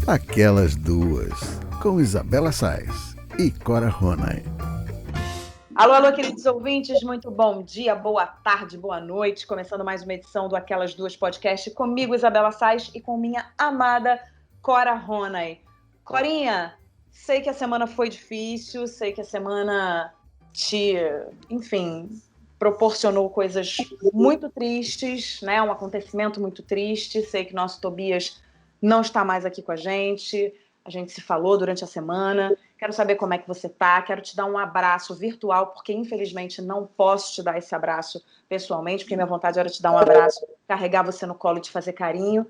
Aquelas Duas, com Isabela Sais e Cora Ronay. Alô, alô, queridos ouvintes, muito bom dia, boa tarde, boa noite. Começando mais uma edição do Aquelas Duas Podcast comigo, Isabela Sais, e com minha amada Cora Ronay. Corinha, sei que a semana foi difícil, sei que a semana enfim, proporcionou coisas muito tristes, né? Um acontecimento muito triste. Sei que nosso Tobias não está mais aqui com a gente se falou durante a semana. Quero saber como é que você tá, quero te dar um abraço virtual, porque infelizmente não posso te dar esse abraço pessoalmente, porque minha vontade era te dar um abraço, carregar você no colo e te fazer carinho.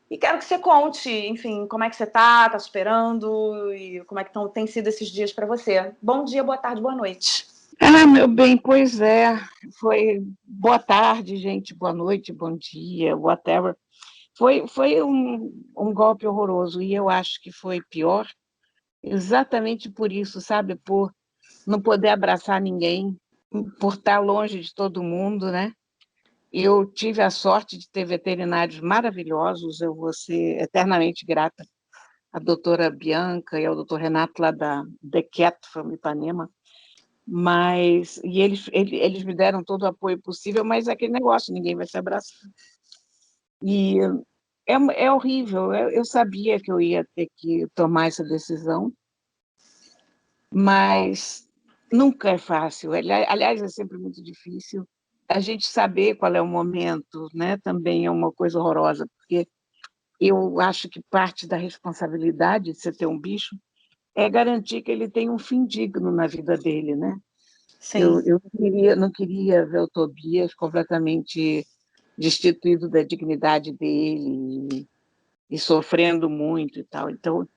E quero que você conte, enfim, como é que você tá superando, e como é que tem sido esses dias para você. Bom dia, boa tarde, boa noite. Meu bem, pois é, foi boa tarde, gente, boa noite, bom dia, whatever. Foi um golpe horroroso, e eu acho que foi pior exatamente por isso, sabe? Por não poder abraçar ninguém, por estar longe de todo mundo, né? Eu tive a sorte de ter veterinários maravilhosos, eu vou ser eternamente grata à doutora Bianca e ao doutor Renato lá da The Cat from Ipanema, e eles me deram todo o apoio possível, mas é aquele negócio, ninguém vai se abraçar. E é horrível, eu sabia que eu ia ter que tomar essa decisão, mas nunca é fácil, aliás, é sempre muito difícil. A gente saber qual é o momento, né, também é uma coisa horrorosa, porque eu acho que parte da responsabilidade de você ter um bicho é garantir que ele tenha um fim digno na vida dele, né? Sim. Eu não queria ver o Tobias completamente destituído da dignidade dele e sofrendo muito e tal. Então,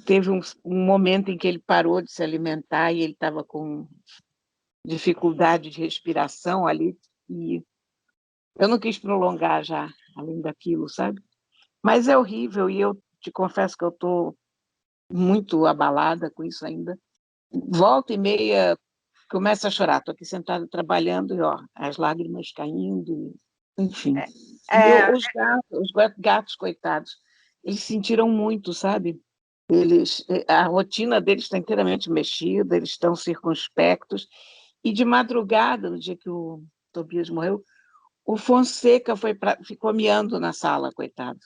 teve um momento em que ele parou de se alimentar e ele estava com dificuldade de respiração ali, e eu não quis prolongar já, além daquilo, sabe? Mas é horrível, e eu te confesso que eu estou muito abalada com isso ainda. Volta e meia, começo a chorar. Estou aqui sentada trabalhando e as lágrimas caindo, enfim. Os gatos, coitados, eles sentiram muito, sabe? A rotina deles está inteiramente mexida, eles estão circunspectos. E de madrugada, no dia que o Tobias morreu, o Fonseca ficou miando na sala, coitado,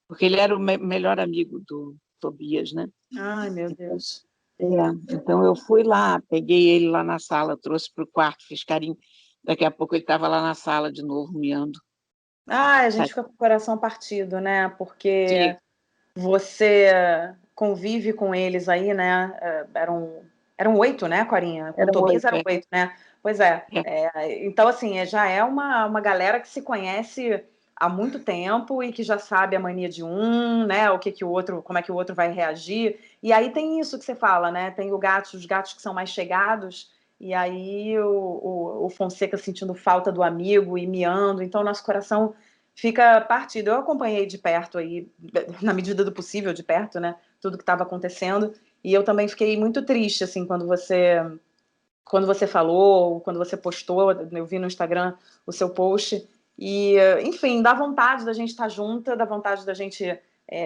porque ele era o melhor amigo do Tobias, né? Ai, meu Deus. Então eu fui lá, peguei ele lá na sala, trouxe para o quarto, fiz carinho. Daqui a pouco ele estava lá na sala de novo, miando. A gente fica com o coração partido, né? Porque Sim. você convive com eles aí, né? Eram 8, né, Corinha? Com o Tobias eram 8, né? Pois é. Então, assim, já é uma galera que se conhece há muito tempo e que já sabe a mania de um, né? Como é que o outro vai reagir. E aí tem isso que você fala, né? Tem os gatos que são mais chegados, e aí o Fonseca sentindo falta do amigo e miando. Então, nosso coração fica partido. Eu acompanhei de perto aí, na medida do possível, de perto, né? Tudo que estava acontecendo. E eu também fiquei muito triste, assim, quando você falou, quando você postou, eu vi no Instagram o seu post. E, enfim, dá vontade da gente estar junta, dá vontade da gente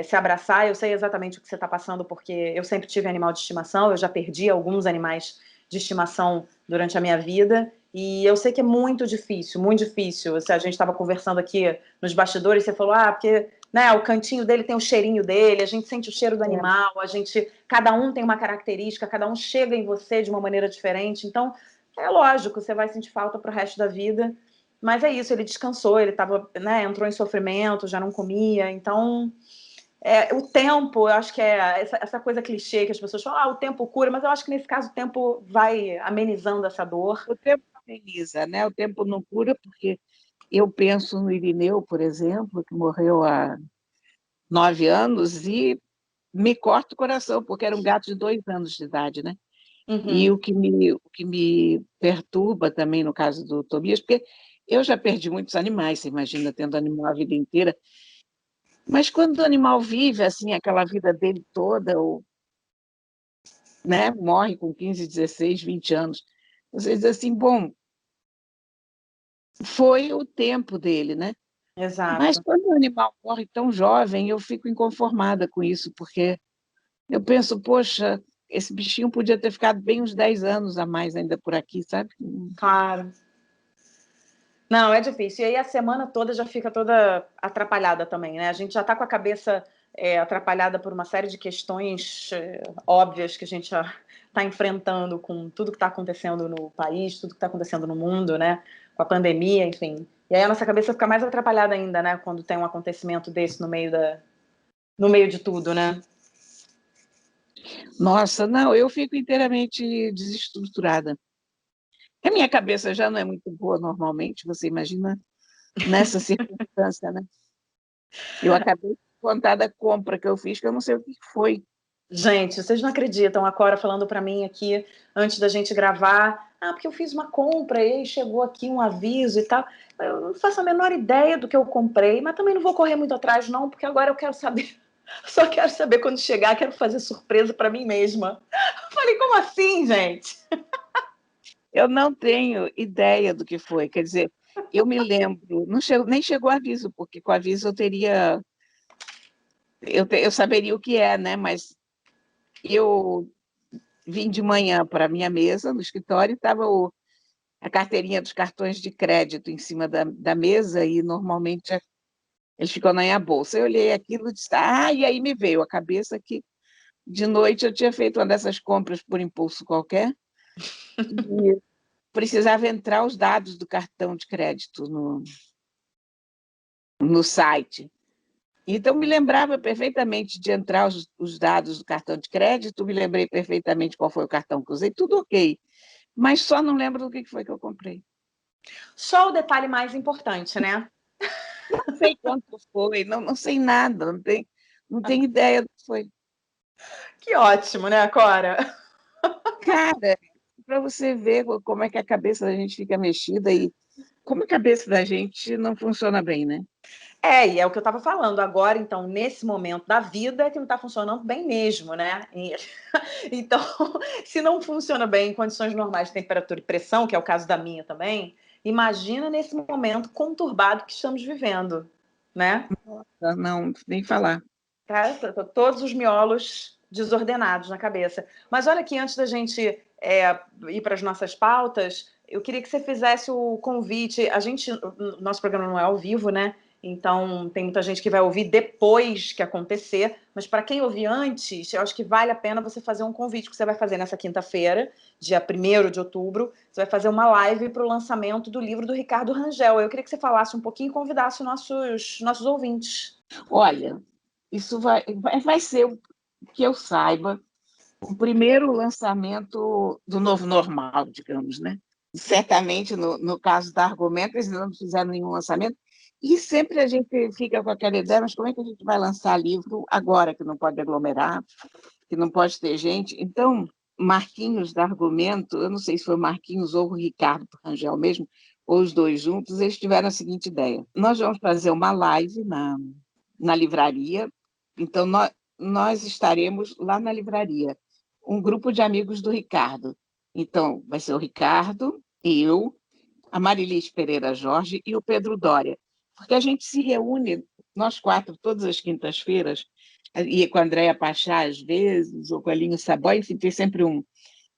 se abraçar. Eu sei exatamente o que você está passando, porque eu sempre tive animal de estimação, eu já perdi alguns animais de estimação durante a minha vida. E eu sei que é muito difícil, muito difícil. Se a gente estava conversando aqui nos bastidores, você falou, porque, né, o cantinho dele tem o cheirinho dele, a gente sente o cheiro do animal, cada um tem uma característica, cada um chega em você de uma maneira diferente. Então, é lógico, você vai sentir falta pro resto da vida. Mas é isso, ele descansou, ele tava, né, entrou em sofrimento, já não comia. Então, o tempo, eu acho que é essa coisa clichê que as pessoas falam, o tempo cura, mas eu acho que nesse caso o tempo vai amenizando essa dor. O tempo ameniza, né? O tempo não cura, porque eu penso no Irineu, por exemplo, que morreu há 9 anos, e me corta o coração, porque era um gato de 2 anos de idade, né? Uhum. E o que me perturba também no caso do Tobias, porque eu já perdi muitos animais, você imagina, tendo animal a vida inteira, mas quando o animal vive assim aquela vida dele toda, ou, né, morre com 15, 16, 20 anos, você diz assim, bom, foi o tempo dele, né? Mas Exato. quando o animal morre tão jovem, eu fico inconformada com isso, porque eu penso, poxa, esse bichinho podia ter ficado bem uns 10 anos a mais ainda por aqui, sabe? Claro. Não, é difícil. E aí a semana toda já fica toda atrapalhada também, né? A gente já está com a cabeça atrapalhada por uma série de questões óbvias que a gente já está enfrentando com tudo que está acontecendo no país, tudo que está acontecendo no mundo, né? Com a pandemia, enfim. E aí a nossa cabeça fica mais atrapalhada ainda, né? Quando tem um acontecimento desse no meio de tudo, né? Nossa, não, eu fico inteiramente desestruturada. A minha cabeça já não é muito boa normalmente, você imagina nessa circunstância, né? Eu acabei de contar da compra que eu fiz, que eu não sei o que foi. Gente, vocês não acreditam, a Cora falando para mim aqui antes da gente gravar, porque eu fiz uma compra e aí chegou aqui um aviso e tal. Eu não faço a menor ideia do que eu comprei, mas também não vou correr muito atrás não, porque agora eu quero saber, só quero saber quando chegar, quero fazer surpresa para mim mesma. Eu falei, como assim, gente? Eu não tenho ideia do que foi. Quer dizer, eu me lembro, não chegou, nem chegou aviso, porque com aviso eu teria, eu saberia o que é, né? Mas eu vim de manhã para a minha mesa no escritório e estava a carteirinha dos cartões de crédito em cima da mesa e normalmente eles ficam na minha bolsa. Eu olhei aquilo e disse, e aí me veio a cabeça que de noite eu tinha feito uma dessas compras por impulso qualquer e precisava entrar os dados do cartão de crédito no site. Então, me lembrava perfeitamente de entrar os dados do cartão de crédito, me lembrei perfeitamente qual foi o cartão que usei, tudo ok, mas só não lembro do que foi que eu comprei. Só o detalhe mais importante, né? Não sei quanto foi, não sei nada, não tenho ideia do que foi. Que ótimo, né, Cora? Cara, para você ver como é que a cabeça da gente fica mexida e como a cabeça da gente não funciona bem, né? E é o que eu estava falando agora, então, nesse momento da vida que não está funcionando bem mesmo, né? Então, se não funciona bem em condições normais de temperatura e pressão, que é o caso da minha também, imagina nesse momento conturbado que estamos vivendo, né? Não, nem falar. Tá? Todos os miolos desordenados na cabeça. Mas olha aqui, antes da gente ir para as nossas pautas, eu queria que você fizesse o convite. Nosso programa não é ao vivo, né? Então tem muita gente que vai ouvir depois que acontecer, mas para quem ouvir antes, eu acho que vale a pena você fazer um convite que você vai fazer nessa quinta-feira, dia 1º de outubro. Você vai fazer uma live para o lançamento do livro do Ricardo Rangel. Eu queria que você falasse um pouquinho e convidasse nossos ouvintes. Olha, isso vai ser, que eu saiba, o primeiro lançamento do novo normal, digamos, né? Certamente, no caso da Argumento, eles não fizeram nenhum lançamento, e sempre a gente fica com aquela ideia, mas como é que a gente vai lançar livro agora, que não pode aglomerar, que não pode ter gente? Então, Marquinhos da Argumento, eu não sei se foi o Marquinhos ou o Ricardo Rangel mesmo, ou os dois juntos, eles tiveram a seguinte ideia: nós vamos fazer uma live na livraria, então nós estaremos lá na livraria, um grupo de amigos do Ricardo. Então, vai ser o Ricardo, eu, a Marilis Pereira Jorge e o Pedro Doria, porque a gente se reúne, nós quatro, todas as quintas-feiras, e com a Andréia Pachá, às vezes, ou com a Alinho Saboy, enfim, tem sempre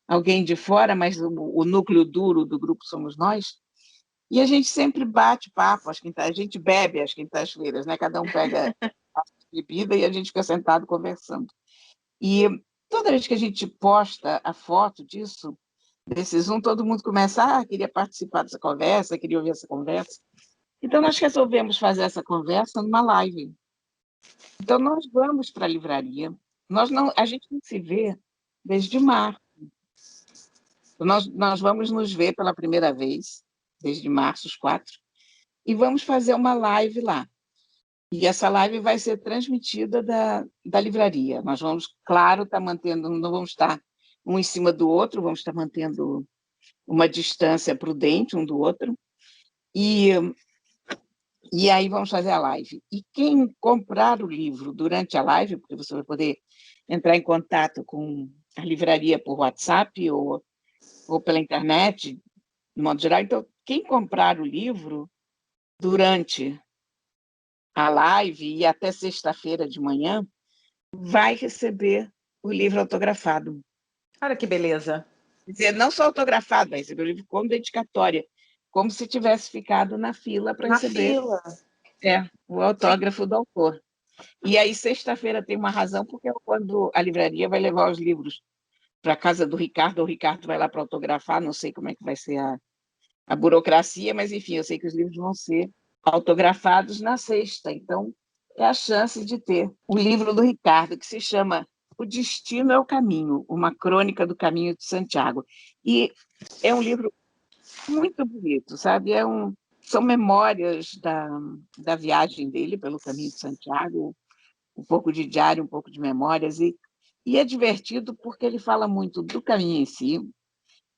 alguém de fora, mas o núcleo duro do grupo somos nós, e a gente sempre bate papo, a gente bebe às quintas-feiras, né? Cada um pega a bebida e a gente fica sentado conversando. E toda vez que a gente posta a foto disso, desse Zoom, todo mundo começa, queria participar dessa conversa, queria ouvir essa conversa. Então, nós resolvemos fazer essa conversa numa live. Então, nós vamos para a livraria. A gente não se vê desde março. Nós vamos nos ver pela primeira vez, desde março, os quatro, e vamos fazer uma live lá. E essa live vai ser transmitida da livraria. Nós vamos, claro, estar mantendo, não vamos estar um em cima do outro, vamos estar mantendo uma distância prudente um do outro, e aí vamos fazer a live. E quem comprar o livro durante a live, porque você vai poder entrar em contato com a livraria por WhatsApp ou pela internet, de modo geral, então, quem comprar o livro durante a live e até sexta-feira de manhã, vai receber o livro autografado. Olha que beleza. Quer dizer, não só autografado, vai receber o livro com dedicatória, como se tivesse ficado na fila para Na receber fila. o autógrafo do autor. E aí, sexta-feira tem uma razão, porque é quando a livraria vai levar os livros para a casa do Ricardo, ou o Ricardo vai lá para autografar, não sei como é que vai ser a burocracia, mas, enfim, eu sei que os livros vão ser autografados na sexta. Então, é a chance de ter o livro do Ricardo, que se chama O Destino é o Caminho, uma crônica do Caminho de Santiago. E é um livro muito bonito, sabe? São memórias da viagem dele pelo Caminho de Santiago, um pouco de diário, um pouco de memórias, e é divertido porque ele fala muito do caminho em si,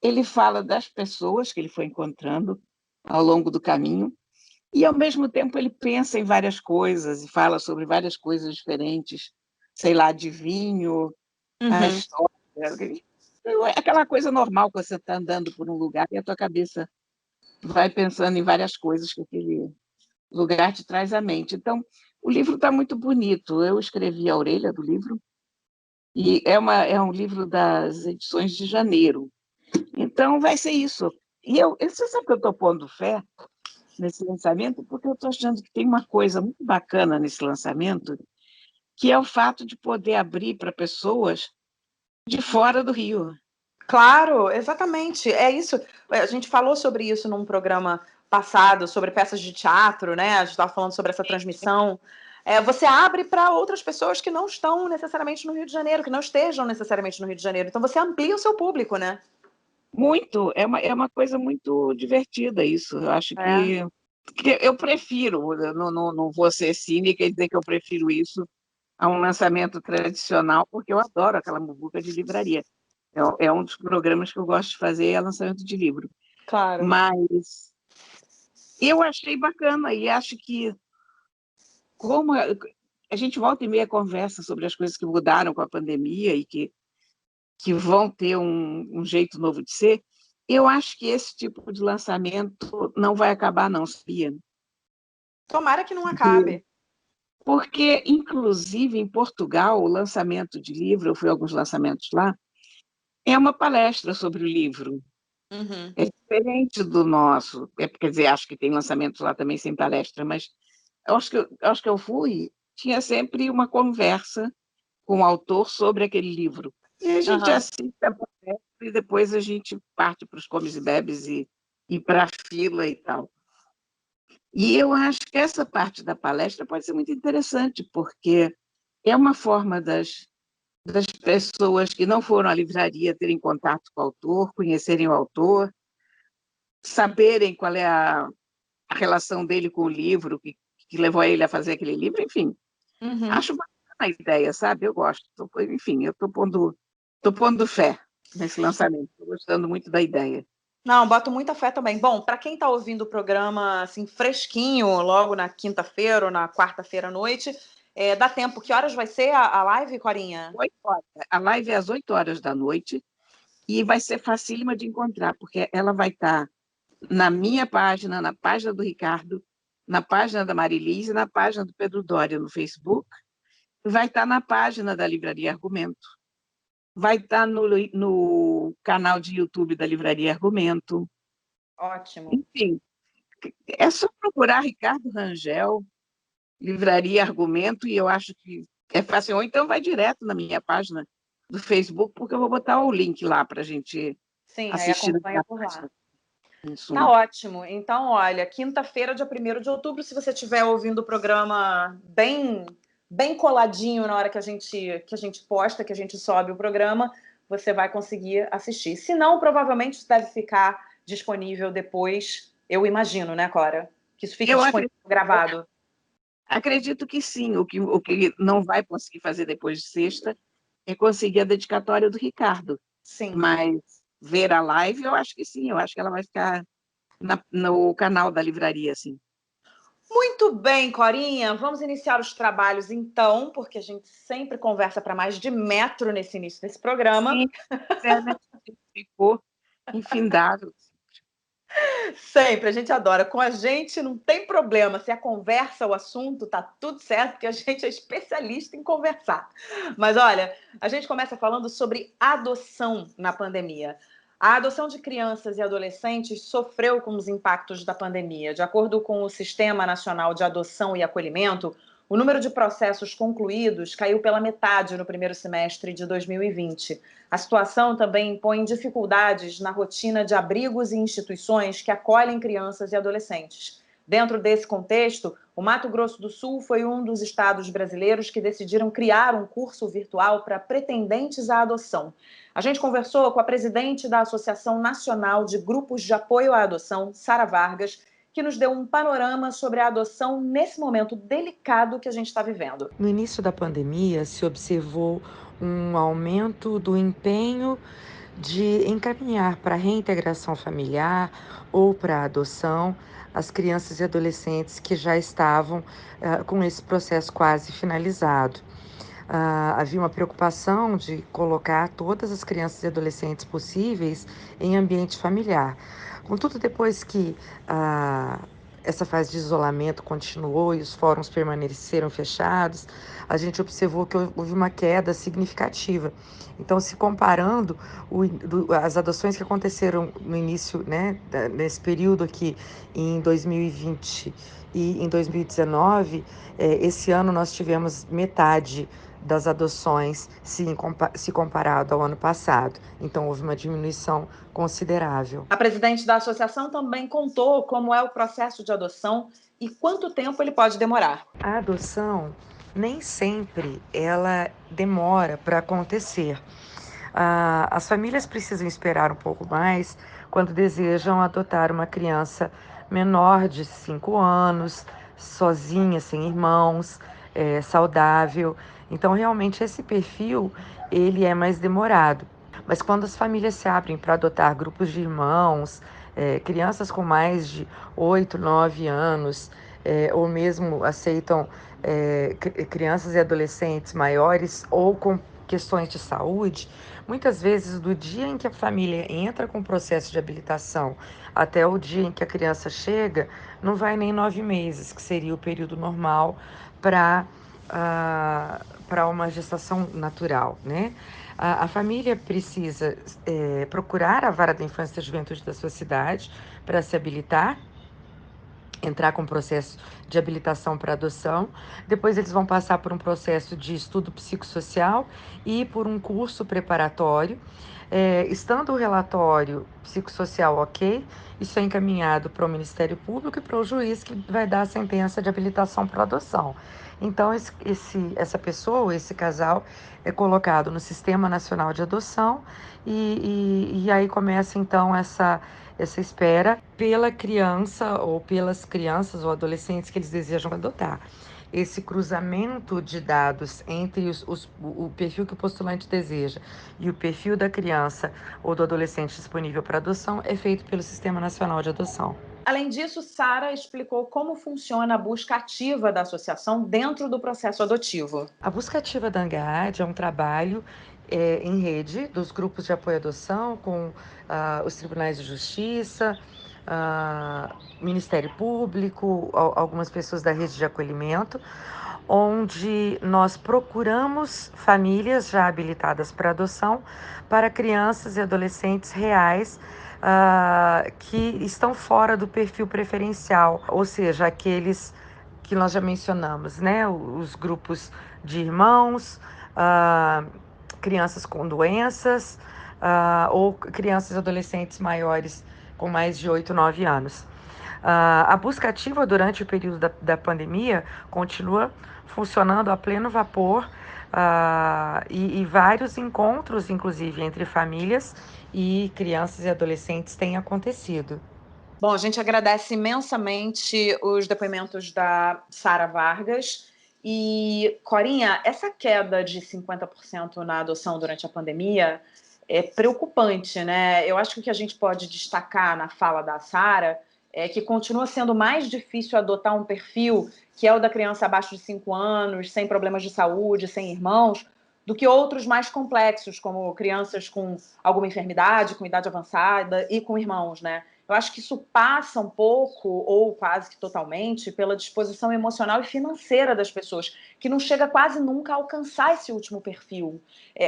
ele fala das pessoas que ele foi encontrando ao longo do caminho, e, ao mesmo tempo, ele pensa em várias coisas e fala sobre várias coisas diferentes, sei lá, de vinho, a Uhum. história, aquela coisa normal que você está andando por um lugar e a tua cabeça vai pensando em várias coisas que aquele lugar te traz à mente. Então, o livro está muito bonito. Eu escrevi a orelha do livro, e é um livro das edições de janeiro. Então, vai ser isso. E você sabe que eu estou pondo fé nesse lançamento, porque eu estou achando que tem uma coisa muito bacana nesse lançamento, que é o fato de poder abrir para pessoas de fora do Rio. Claro, exatamente. É isso. A gente falou sobre isso num programa passado, sobre peças de teatro, né? A gente estava falando sobre essa transmissão. Você abre para outras pessoas que não estão necessariamente no Rio de Janeiro, que não estejam necessariamente no Rio de Janeiro. Então você amplia o seu público, né? Muito, é uma coisa muito divertida isso. Eu acho É. que eu prefiro, eu não vou ser cínica e dizer que eu prefiro isso a um lançamento tradicional, porque eu adoro aquela muvuca de livraria. É um dos programas que eu gosto de fazer, é lançamento de livro. Claro. Mas eu achei bacana e acho que, como a gente volta e meia conversa sobre as coisas que mudaram com a pandemia e que vão ter um jeito novo de ser, eu acho que esse tipo de lançamento não vai acabar, não, sabia? Tomara que não acabe. Porque, inclusive, em Portugal, o lançamento de livro, eu fui a alguns lançamentos lá, é uma palestra sobre o livro. Uhum. É diferente do nosso. Quer dizer, acho que tem lançamentos lá também sem palestra, mas acho que eu fui, tinha sempre uma conversa com o autor sobre aquele livro. E a gente Uhum. assiste a palestra e depois a gente parte para os comes e bebes e para a fila e tal. E eu acho que essa parte da palestra pode ser muito interessante, porque é uma forma das pessoas que não foram à livraria terem contato com o autor, conhecerem o autor, saberem qual é a relação dele com o livro, que levou ele a fazer aquele livro, enfim. Uhum. Acho bacana a ideia, sabe? Eu gosto. Enfim, eu tô pondo fé nesse lançamento, estou gostando muito da ideia. Não, boto muita fé também. Bom, para quem está ouvindo o programa assim fresquinho, logo na quinta-feira ou na quarta-feira à noite, dá tempo. Que horas vai ser a live, Corinha? 8 horas. A live é às 8 horas da noite e vai ser facílima de encontrar, porque ela vai estar na minha página, na página do Ricardo, na página da Marilise, na página do Pedro Doria no Facebook, vai estar na página da Livraria Argumento, vai estar no canal de YouTube da Livraria Argumento. Ótimo. Enfim, é só procurar Ricardo Rangel, Livraria Argumento, e eu acho que é fácil. Ou então vai direto na minha página do Facebook, porque eu vou botar o link lá para a gente Sim, aí assistir acompanha na por lá. página. Isso. Tá ótimo. Então, olha, quinta-feira, dia 1º de outubro, se você estiver ouvindo o programa bem coladinho na hora que a gente posta, que a gente sobe o programa, você vai conseguir assistir. Se não, provavelmente isso deve ficar disponível depois, eu imagino, né, Cora? Que isso fique Eu disponível gravado. acredito que sim. O que não vai conseguir fazer depois de sexta é conseguir a dedicatória do Ricardo. Sim. Mas ver a live, eu acho que sim. Eu acho que ela vai ficar no canal da livraria, sim. Muito bem, Corinha. Vamos iniciar os trabalhos então, porque a gente sempre conversa para mais de metro nesse início desse programa. Sim, a internet ficou infindável. Sempre, a gente adora. Com a gente não tem problema. Se a conversa, o assunto, tá tudo certo, porque a gente é especialista em conversar. Mas olha, a gente começa falando sobre adoção na pandemia. A adoção de crianças e adolescentes sofreu com os impactos da pandemia. De acordo com o Sistema Nacional de Adoção e Acolhimento, o número de processos concluídos caiu pela metade no primeiro semestre de 2020. A situação também impõe dificuldades na rotina de abrigos e instituições que acolhem crianças e adolescentes. Dentro desse contexto, o Mato Grosso do Sul foi um dos estados brasileiros que decidiram criar um curso virtual para pretendentes à adoção. A gente conversou com a presidente da Associação Nacional de Grupos de Apoio à Adoção, Sara Vargas, que nos deu um panorama sobre a adoção nesse momento delicado que a gente está vivendo. No início da pandemia, se observou um aumento do empenho de encaminhar para a reintegração familiar ou para a adoção as crianças e adolescentes que já estavam com esse processo quase finalizado. Havia uma preocupação de colocar todas as crianças e adolescentes possíveis em ambiente familiar. Contudo, depois que essa fase de isolamento continuou e os fóruns permaneceram fechados, a gente observou que houve uma queda significativa. Então, se comparando as adoções que aconteceram no início, né, nesse período aqui, em 2020 e em 2019, esse ano nós tivemos metade das adoções se comparado ao ano passado. Então, houve uma diminuição considerável. A presidente da associação também contou como é o processo de adoção e quanto tempo ele pode demorar. A adoção nem sempre ela demora para acontecer. As famílias precisam esperar um pouco mais quando desejam adotar uma criança menor de 5 anos, sozinha, sem irmãos, saudável. Então, realmente, esse perfil ele é mais demorado. Mas quando as famílias se abrem para adotar grupos de irmãos, crianças com mais de 8, 9 anos, ou mesmo aceitam crianças e adolescentes maiores ou com questões de saúde, muitas vezes do dia em que a família entra com o processo de habilitação até o dia em que a criança chega, não vai nem 9 meses, que seria o período normal para uma gestação natural, né? A família precisa procurar a vara da infância e da juventude da sua cidade para se habilitar, entrar com um processo de habilitação para adoção. Depois eles vão passar por um processo de estudo psicossocial e por um curso preparatório. Estando o relatório psicossocial ok, isso é encaminhado para o Ministério Público e para o juiz que vai dar a sentença de habilitação para adoção. Então, essa pessoa, esse casal, é colocado no Sistema Nacional de Adoção e aí começa, então, essa espera pela criança ou pelas crianças ou adolescentes que eles desejam adotar. Esse cruzamento de dados entre o perfil que o postulante deseja e o perfil da criança ou do adolescente disponível para adoção é feito pelo Sistema Nacional de Adoção. Além disso, Sara explicou como funciona a busca ativa da associação dentro do processo adotivo. A busca ativa da ANGAD é um trabalho em rede dos grupos de apoio à adoção com os tribunais de justiça, Ministério Público, algumas pessoas da rede de acolhimento, onde nós procuramos famílias já habilitadas para adoção para crianças e adolescentes reais que estão fora do perfil preferencial, ou seja, aqueles que nós já mencionamos, né? Os grupos de irmãos, crianças com doenças ou crianças e adolescentes maiores com mais de 8, 9 anos. A busca ativa durante o período da pandemia continua funcionando a pleno vapor e vários encontros, inclusive, entre famílias e crianças e adolescentes têm acontecido. Bom, a gente agradece imensamente os depoimentos da Sara Vargas. E, Corinha, essa queda de 50% na adoção durante a pandemia é preocupante, né? Eu acho que o que a gente pode destacar na fala da Sara é que continua sendo mais difícil adotar um perfil que é o da criança abaixo de 5 anos, sem problemas de saúde, sem irmãos, do que outros mais complexos, como crianças com alguma enfermidade, com idade avançada e com irmãos, né? eu acho que isso passa um pouco, ou quase que totalmente, pela disposição emocional e financeira das pessoas, que não chega quase nunca a alcançar esse último perfil.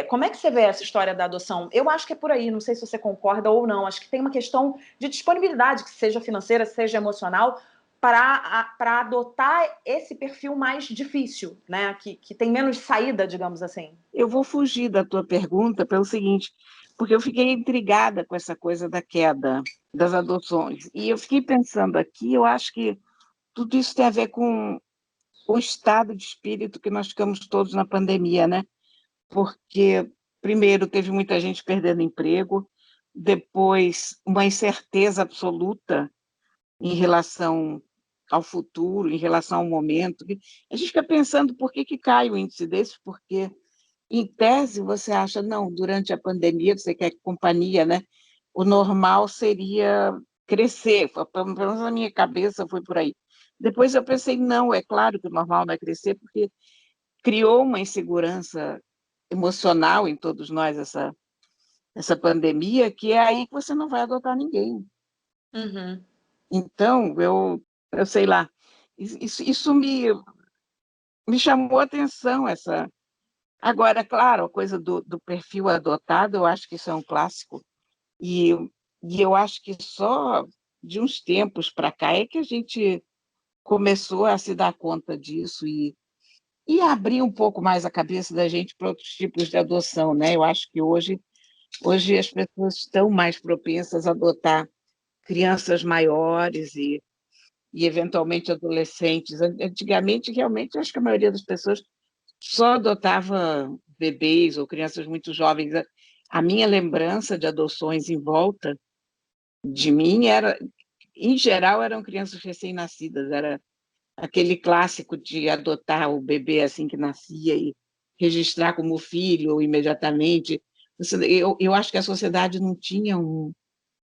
Como é que você vê essa história da adoção? Eu acho que é por aí, não sei se você concorda ou não, acho que tem uma questão de disponibilidade, que seja financeira, seja emocional, para adotar esse perfil mais difícil, né? Que tem menos saída, digamos assim. Eu vou fugir da tua pergunta pelo seguinte, porque eu fiquei intrigada com essa coisa da queda das adoções. E eu fiquei pensando aqui, eu acho que tudo isso tem a ver com o estado de espírito que nós ficamos todos na pandemia, né? Porque, primeiro, teve muita gente perdendo emprego, depois, uma incerteza absoluta em relação ao futuro, em relação ao momento. A gente fica pensando por que cai o índice desse, porque, em tese, você acha, não, durante a pandemia, você quer companhia, né? O normal seria crescer, pelo menos na minha cabeça foi por aí. Depois eu pensei, não, é claro que o normal não é crescer, porque criou uma insegurança emocional em todos nós, essa pandemia, que é aí que você não vai adotar ninguém. Uhum. Então, eu sei lá, isso me chamou a atenção. Agora, claro, a coisa do perfil adotado, eu acho que isso é um clássico, e, e eu acho que só de uns tempos para cá é que a gente começou a se dar conta disso e abrir um pouco mais a cabeça da gente para outros tipos de adoção, né? Eu acho que hoje as pessoas estão mais propensas a adotar crianças maiores e eventualmente adolescentes. Antigamente, realmente, acho que a maioria das pessoas só adotava bebês ou crianças muito jovens. A minha lembrança de adoções em volta de mim em geral, eram crianças recém-nascidas, era aquele clássico de adotar o bebê assim que nascia e registrar como filho imediatamente. Eu acho que a sociedade não tinha um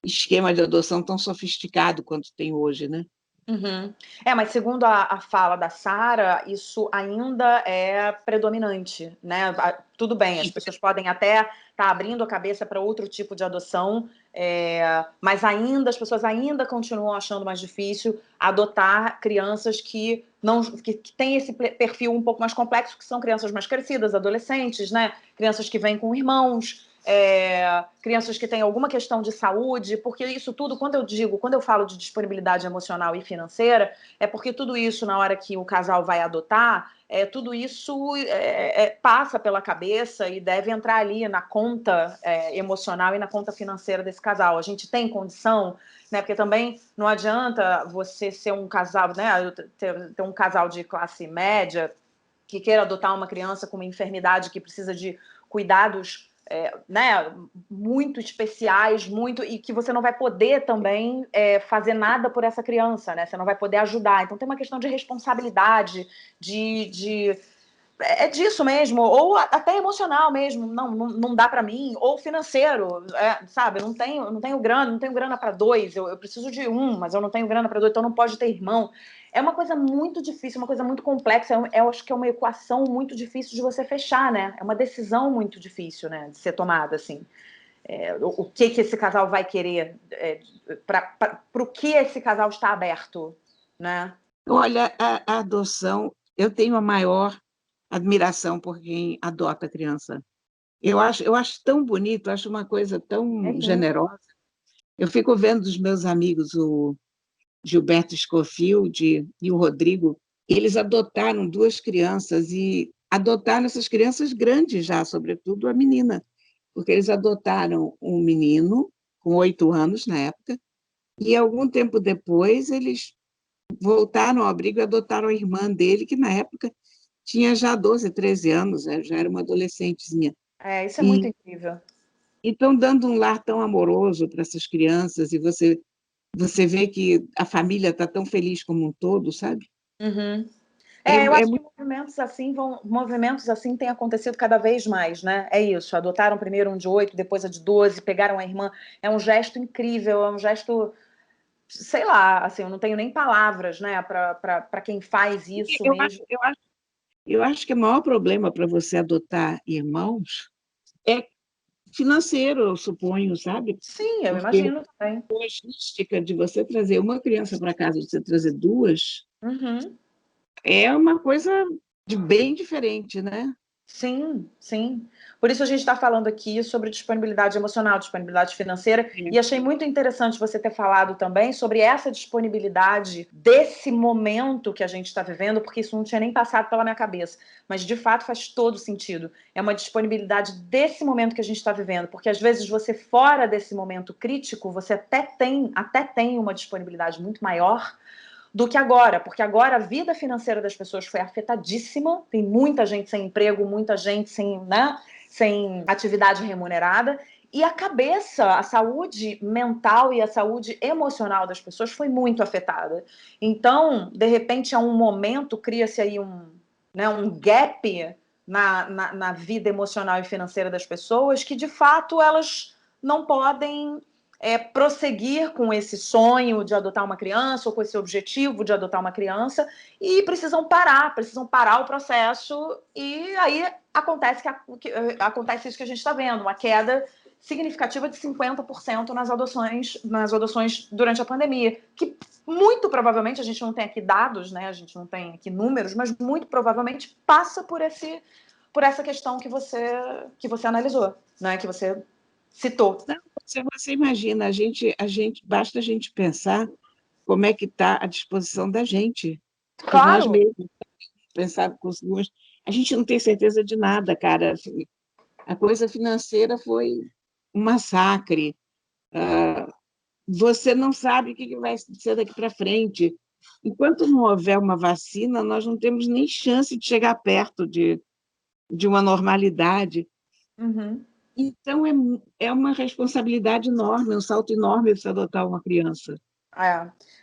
esquema de adoção tão sofisticado quanto tem hoje, né? Uhum. Mas segundo a fala da Sara, isso ainda é predominante, né? Tudo bem, as pessoas podem até estar abrindo a cabeça para outro tipo de adoção, mas ainda as pessoas ainda continuam achando mais difícil adotar crianças que não que têm esse perfil um pouco mais complexo, que são crianças mais crescidas, adolescentes, né? Crianças que vêm com irmãos. Crianças que têm alguma questão de saúde, porque isso tudo, quando eu falo de disponibilidade emocional e financeira, é porque tudo isso, na hora que o casal vai adotar, tudo isso passa pela cabeça e deve entrar ali na conta emocional e na conta financeira desse casal. A gente tem condição, né? Porque também não adianta você ser um casal, né? Ter um casal de classe média que queira adotar uma criança com uma enfermidade que precisa de cuidados né, muito especiais, e que você não vai poder também fazer nada por essa criança, né? Você não vai poder ajudar. Então tem uma questão de responsabilidade, disso mesmo, ou até emocional mesmo, não dá para mim, ou financeiro, sabe? Eu não tenho grana para dois, eu preciso de um, mas eu não tenho grana para dois, então não pode ter irmão. É uma coisa muito difícil, uma coisa muito complexa, eu acho que é uma equação muito difícil de você fechar, né? É uma decisão muito difícil, né, de ser tomada, assim. O que esse casal vai querer, para o que esse casal está aberto, né? Olha, a adoção, eu tenho a maior admiração por quem adota criança. Eu acho tão bonito, acho uma coisa tão generosa. Eu fico vendo os meus amigos, o Gilberto Scofield e o Rodrigo, eles adotaram duas crianças e adotaram essas crianças grandes já, sobretudo a menina, porque eles adotaram um menino com 8 anos na época e algum tempo depois eles voltaram ao abrigo e adotaram a irmã dele, que na época tinha já 12, 13 anos, já era uma adolescentezinha. Isso é muito incrível. E estão dando um lar tão amoroso para essas crianças, e você vê que a família está tão feliz como um todo, sabe? Uhum. Eu acho que movimentos assim têm acontecido cada vez mais, né? É isso, adotaram primeiro um de 8, depois a de 12, pegaram a irmã. É um gesto incrível, é um gesto, sei lá, assim, eu não tenho nem palavras, né, para quem faz isso Eu mesmo. acho, eu acho, eu acho que o maior problema para você adotar irmãos é financeiro, eu suponho, sabe? Sim, eu Porque imagino também. a logística de você trazer uma criança para casa, de você trazer duas, Uhum. é uma coisa de bem diferente, né? Sim, sim. Por isso a gente está falando aqui sobre disponibilidade emocional, disponibilidade financeira, e achei muito interessante você ter falado também sobre essa disponibilidade desse momento que a gente está vivendo, porque isso não tinha nem passado pela minha cabeça, mas de fato faz todo sentido. É uma disponibilidade desse momento que a gente está vivendo, porque às vezes você fora desse momento crítico, você até tem uma disponibilidade muito maior do que agora, porque agora a vida financeira das pessoas foi afetadíssima, tem muita gente sem emprego, muita gente sem, né, sem atividade remunerada, e a cabeça, a saúde mental e a saúde emocional das pessoas foi muito afetada. Então, de repente, a um momento, cria-se aí um gap na vida emocional e financeira das pessoas que, de fato, elas não podem prosseguir com esse sonho de adotar uma criança ou com esse objetivo de adotar uma criança e precisam parar o processo e aí acontece isso que a gente está vendo, uma queda significativa de 50% nas adoções durante a pandemia, que muito provavelmente, a gente não tem aqui dados, né, a gente não tem aqui números, mas muito provavelmente passa por essa questão que você analisou, né, que você citou. Não, você imagina, basta a gente pensar como é que está a disposição da gente, por nós Claro. mesmos, pensar com os duas. A gente não tem certeza de nada, cara. Assim, a coisa financeira foi um massacre. Você não sabe o que vai ser daqui para frente. Enquanto não houver uma vacina, nós não temos nem chance de chegar perto de uma normalidade. Uhum. Então, é uma responsabilidade enorme, um salto enorme você adotar uma criança.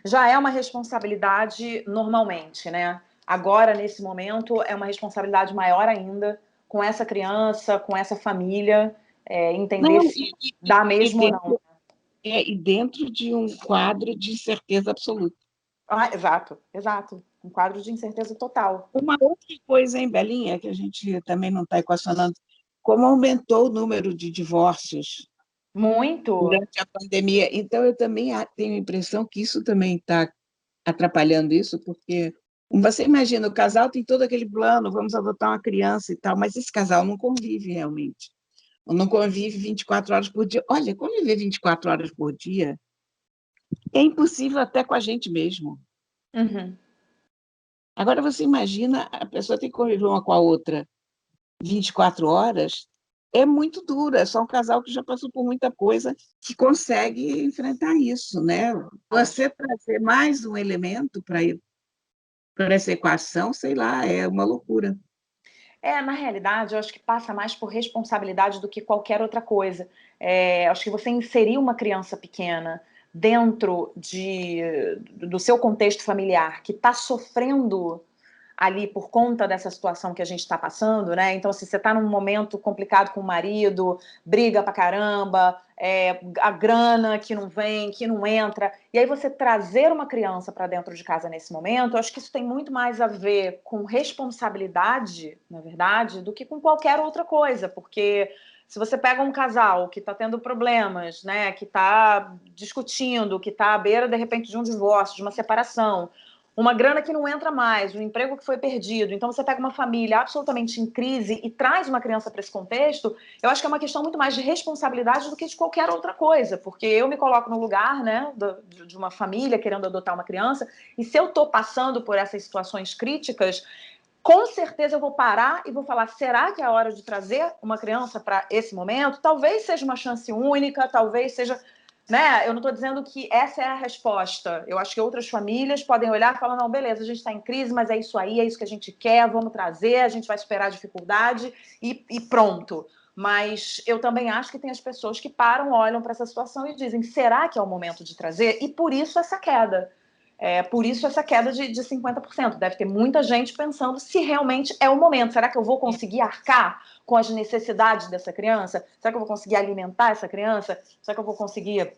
Já é uma responsabilidade normalmente, né? Agora, nesse momento, é uma responsabilidade maior ainda com essa criança, com essa família, entender Não, se dá mesmo ou não. E dentro de um quadro de incerteza absoluta. Exato. Um quadro de incerteza total. Uma outra coisa, hein, Belinha, que a gente também não está equacionando, como aumentou o número de divórcios Muito. durante a pandemia. Então, eu também tenho a impressão que isso também está atrapalhando isso, porque você imagina, o casal tem todo aquele plano, vamos adotar uma criança e tal, mas esse casal não convive realmente. Não convive 24 horas por dia. Olha, conviver 24 horas por dia é impossível até com a gente mesmo. Uhum. Agora, você imagina, a pessoa tem que conviver uma com a outra 24 horas, é muito duro, é só um casal que já passou por muita coisa que consegue enfrentar isso, né? Você trazer mais um elemento para essa equação, sei lá, é uma loucura. Na realidade, eu acho que passa mais por responsabilidade do que qualquer outra coisa. Acho que você inserir uma criança pequena dentro do seu contexto familiar que está sofrendo ali por conta dessa situação que a gente está passando, né? Então, se você está num momento complicado com o marido, briga pra caramba, a grana que não vem, que não entra, e aí você trazer uma criança para dentro de casa nesse momento, eu acho que isso tem muito mais a ver com responsabilidade, na verdade, do que com qualquer outra coisa, porque se você pega um casal que está tendo problemas, né, que está discutindo, que está à beira, de repente, de um divórcio, de uma separação, uma grana que não entra mais, um emprego que foi perdido. Então, você pega uma família absolutamente em crise e traz uma criança para esse contexto, eu acho que é uma questão muito mais de responsabilidade do que de qualquer outra coisa, porque eu me coloco no lugar, né, de uma família querendo adotar uma criança, e se eu estou passando por essas situações críticas, com certeza eu vou parar e vou falar, será que é a hora de trazer uma criança para esse momento? Talvez seja uma chance única, talvez seja... Né? Eu não estou dizendo que essa é a resposta. Eu acho que outras famílias podem olhar e falar, não, beleza, a gente está em crise, mas é isso aí, é isso que a gente quer, vamos trazer, a gente vai superar a dificuldade e pronto. Mas eu também acho que tem as pessoas que param, olham para essa situação e dizem, será que é o momento de trazer? E por isso essa queda. Por isso essa queda de 50%. Deve ter muita gente pensando se realmente é o momento. Será que eu vou conseguir arcar com as necessidades dessa criança? Será que eu vou conseguir alimentar essa criança? Será que eu vou conseguir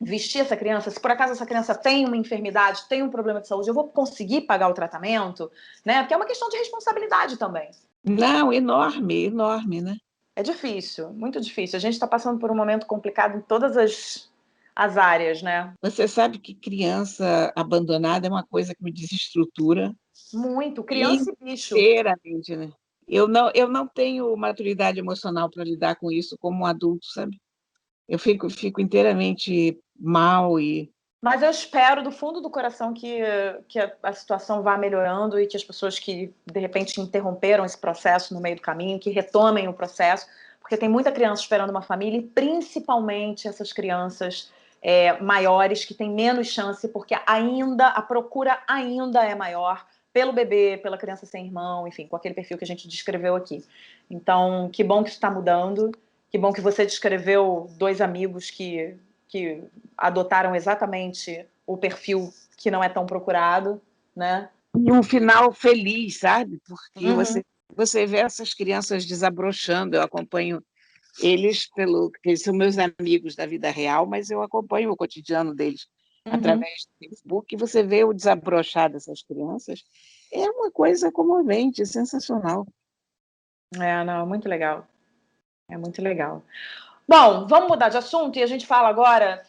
vestir essa criança? Se por acaso essa criança tem uma enfermidade, tem um problema de saúde, eu vou conseguir pagar o tratamento? Né? Porque é uma questão de responsabilidade também. Não, enorme, enorme, né? É difícil, muito difícil. A gente está passando por um momento complicado em todas as áreas, né? Você sabe que criança abandonada é uma coisa que me desestrutura Muito. Criança e bicho. inteiramente, né? Eu não tenho maturidade emocional para lidar com isso como um adulto, sabe? Eu fico inteiramente mal e Mas eu espero do fundo do coração que a situação vá melhorando e que as pessoas que, de repente, interromperam esse processo no meio do caminho, que retomem o processo, porque tem muita criança esperando uma família e principalmente essas crianças maiores que têm menos chance, porque ainda a procura ainda é maior pelo bebê, pela criança sem irmão, enfim, com aquele perfil que a gente descreveu aqui. Então, que bom que isso está mudando, que bom que você descreveu 2 amigos que adotaram exatamente o perfil que não é tão procurado, né? um final feliz, sabe? Porque Uhum. você vê essas crianças desabrochando, eu acompanho eles porque eles são meus amigos da vida real, mas eu acompanho o cotidiano deles Uhum. através do Facebook, e você vê o desabrochar dessas crianças, é uma coisa comovente, sensacional. Não, é muito legal. É muito legal. Bom, vamos mudar de assunto e a gente fala agora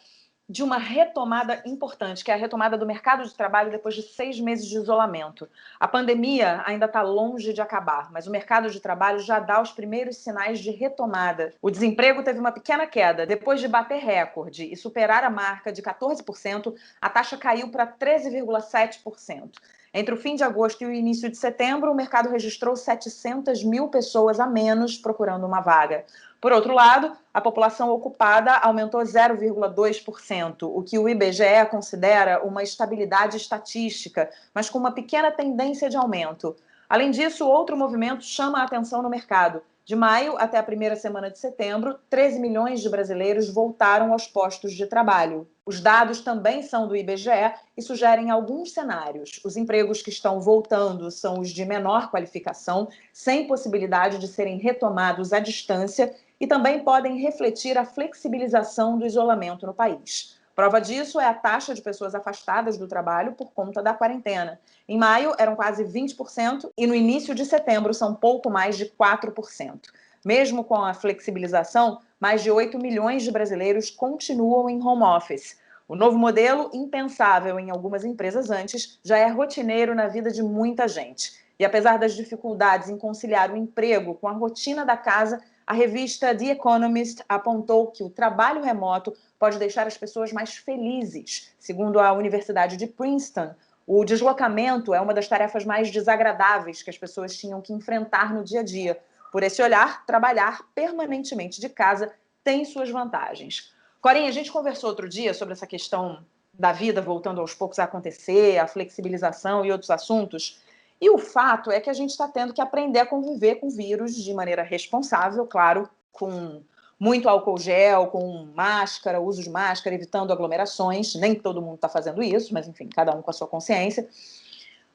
de uma retomada importante, que é a retomada do mercado de trabalho depois de 6 meses de isolamento. A pandemia ainda está longe de acabar, mas o mercado de trabalho já dá os primeiros sinais de retomada. O desemprego teve uma pequena queda. Depois de bater recorde e superar a marca de 14%, a taxa caiu para 13,7%. Entre o fim de agosto e o início de setembro, o mercado registrou 700 mil pessoas a menos procurando uma vaga. Por outro lado, a população ocupada aumentou 0,2%, o que o IBGE considera uma estabilidade estatística, mas com uma pequena tendência de aumento. Além disso, outro movimento chama a atenção no mercado. De maio até a primeira semana de setembro, 13 milhões de brasileiros voltaram aos postos de trabalho. Os dados também são do IBGE e sugerem alguns cenários. Os empregos que estão voltando são os de menor qualificação, sem possibilidade de serem retomados à distância, e também podem refletir a flexibilização do isolamento no país. Prova disso é a taxa de pessoas afastadas do trabalho por conta da quarentena. Em maio, eram quase 20% e no início de setembro são pouco mais de 4%. Mesmo com a flexibilização, mais de 8 milhões de brasileiros continuam em home office. O novo modelo, impensável em algumas empresas antes, já é rotineiro na vida de muita gente. E apesar das dificuldades em conciliar o emprego com a rotina da casa, a revista The Economist apontou que o trabalho remoto pode deixar as pessoas mais felizes. Segundo a Universidade de Princeton, o deslocamento é uma das tarefas mais desagradáveis que as pessoas tinham que enfrentar no dia a dia. Por esse olhar, trabalhar permanentemente de casa tem suas vantagens. Corinha, a gente conversou outro dia sobre essa questão da vida voltando aos poucos a acontecer, a flexibilização e outros assuntos. E o fato é que a gente está tendo que aprender a conviver com o vírus de maneira responsável, claro, com muito álcool gel, com máscara, uso de máscara, evitando aglomerações. Nem todo mundo está fazendo isso, mas enfim, cada um com a sua consciência.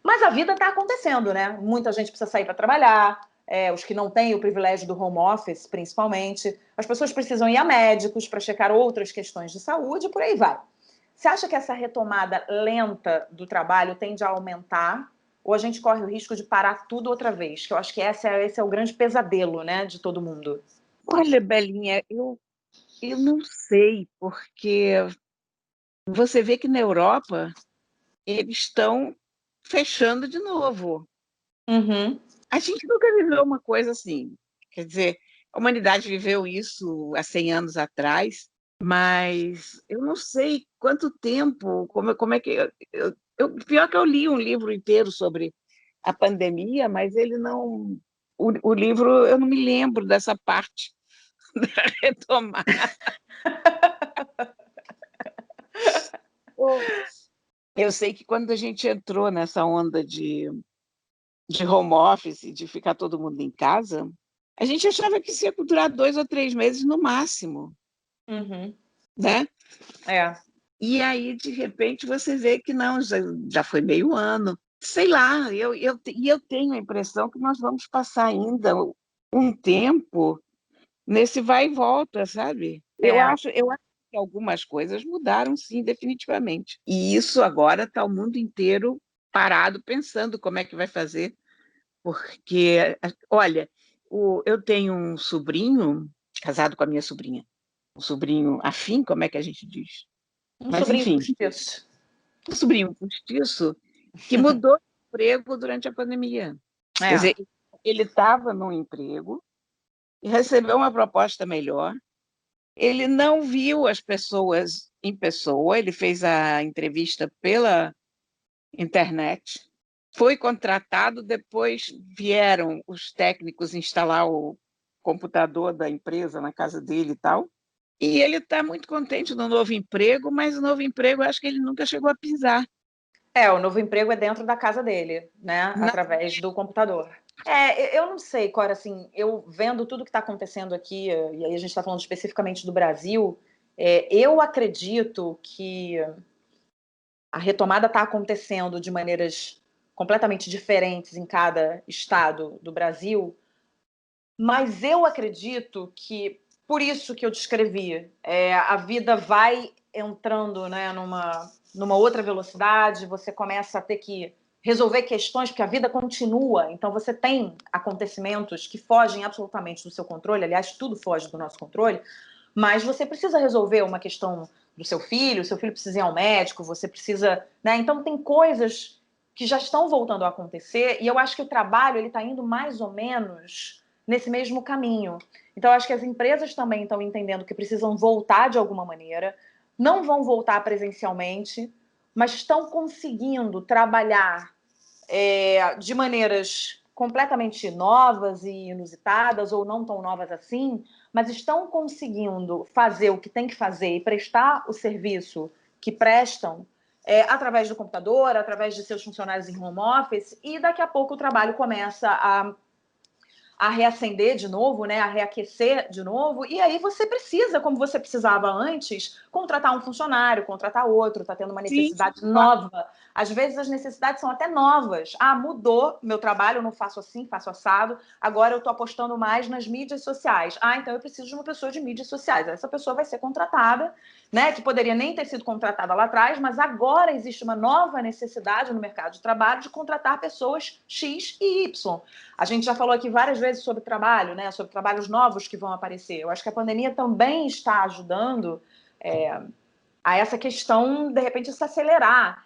Mas a vida está acontecendo, né? Muita gente precisa sair para trabalhar, os que não têm o privilégio do home office, principalmente. As pessoas precisam ir a médicos para checar outras questões de saúde e por aí vai. Você acha que essa retomada lenta do trabalho tende a aumentar ou a gente corre o risco de parar tudo outra vez? Que eu acho que esse é o grande pesadelo, né, de todo mundo. Olha, Belinha, eu não sei, porque você vê que na Europa eles estão fechando de novo. Uhum. A gente nunca viveu uma coisa assim. Quer dizer, a humanidade viveu isso há 100 anos atrás, mas eu não sei quanto tempo, como é que... pior que eu li um livro inteiro sobre a pandemia, mas ele não... O livro, eu não me lembro dessa parte da retomada. Eu sei que quando a gente entrou nessa onda de home office, de ficar todo mundo em casa, a gente achava que isso ia durar 2 ou 3 meses no máximo, Uhum. né? É. E aí, de repente, você vê que não, já foi meio ano. Sei lá, eu tenho a impressão que nós vamos passar ainda um tempo nesse vai e volta, sabe? Eu acho que algumas coisas mudaram, sim, definitivamente. E isso agora está o mundo inteiro parado, pensando como é que vai fazer. Porque, olha, Eu tenho um sobrinho, casado com a minha sobrinha, um sobrinho afim, como é que a gente diz? Um Mas, sobrinho enfim, postiço. um sobrinho postiço que mudou de emprego durante a pandemia. Quer dizer, ele estava num emprego e recebeu uma proposta melhor. Ele não viu as pessoas em pessoa, ele fez a entrevista pela internet, foi contratado, depois vieram os técnicos instalar o computador da empresa na casa dele e tal. E ele está muito contente no novo emprego, mas o novo emprego eu acho que ele nunca chegou a pisar. O novo emprego é dentro da casa dele, né? Através do computador. Eu não sei, Cora, assim, eu vendo tudo que está acontecendo aqui, e aí a gente está falando especificamente do Brasil, eu acredito que a retomada está acontecendo de maneiras completamente diferentes em cada estado do Brasil, mas eu acredito que, por isso que eu descrevi, a vida vai entrando, né, numa outra velocidade, você começa a ter que resolver questões, porque a vida continua, então você tem acontecimentos que fogem absolutamente do seu controle, aliás, tudo foge do nosso controle, mas você precisa resolver uma questão do seu filho, o seu filho precisa ir ao médico, você precisa, né? Então tem coisas que já estão voltando a acontecer, e eu acho que o trabalho ele está indo mais ou menos nesse mesmo caminho. Então, eu acho que as empresas também estão entendendo que precisam voltar de alguma maneira, não vão voltar presencialmente, mas estão conseguindo trabalhar de maneiras completamente novas e inusitadas, ou não tão novas assim, mas estão conseguindo fazer o que tem que fazer e prestar o serviço que prestam através do computador, através de seus funcionários em home office, e daqui a pouco o trabalho começa a reacender de novo, né, a reaquecer de novo, e aí você precisa, como você precisava antes, contratar um funcionário, contratar outro, está tendo uma necessidade nova. Às vezes as necessidades são até novas. Mudou meu trabalho, eu não faço assim, faço assado, agora eu estou apostando mais nas mídias sociais. Então eu preciso de uma pessoa de mídias sociais. Essa pessoa vai ser contratada, né, que poderia nem ter sido contratada lá atrás, mas agora existe uma nova necessidade no mercado de trabalho de contratar pessoas X e Y. A gente já falou aqui várias vezes sobre trabalho, né? Sobre trabalhos novos que vão aparecer. Eu acho que a pandemia também está ajudando a essa questão, de repente, se acelerar.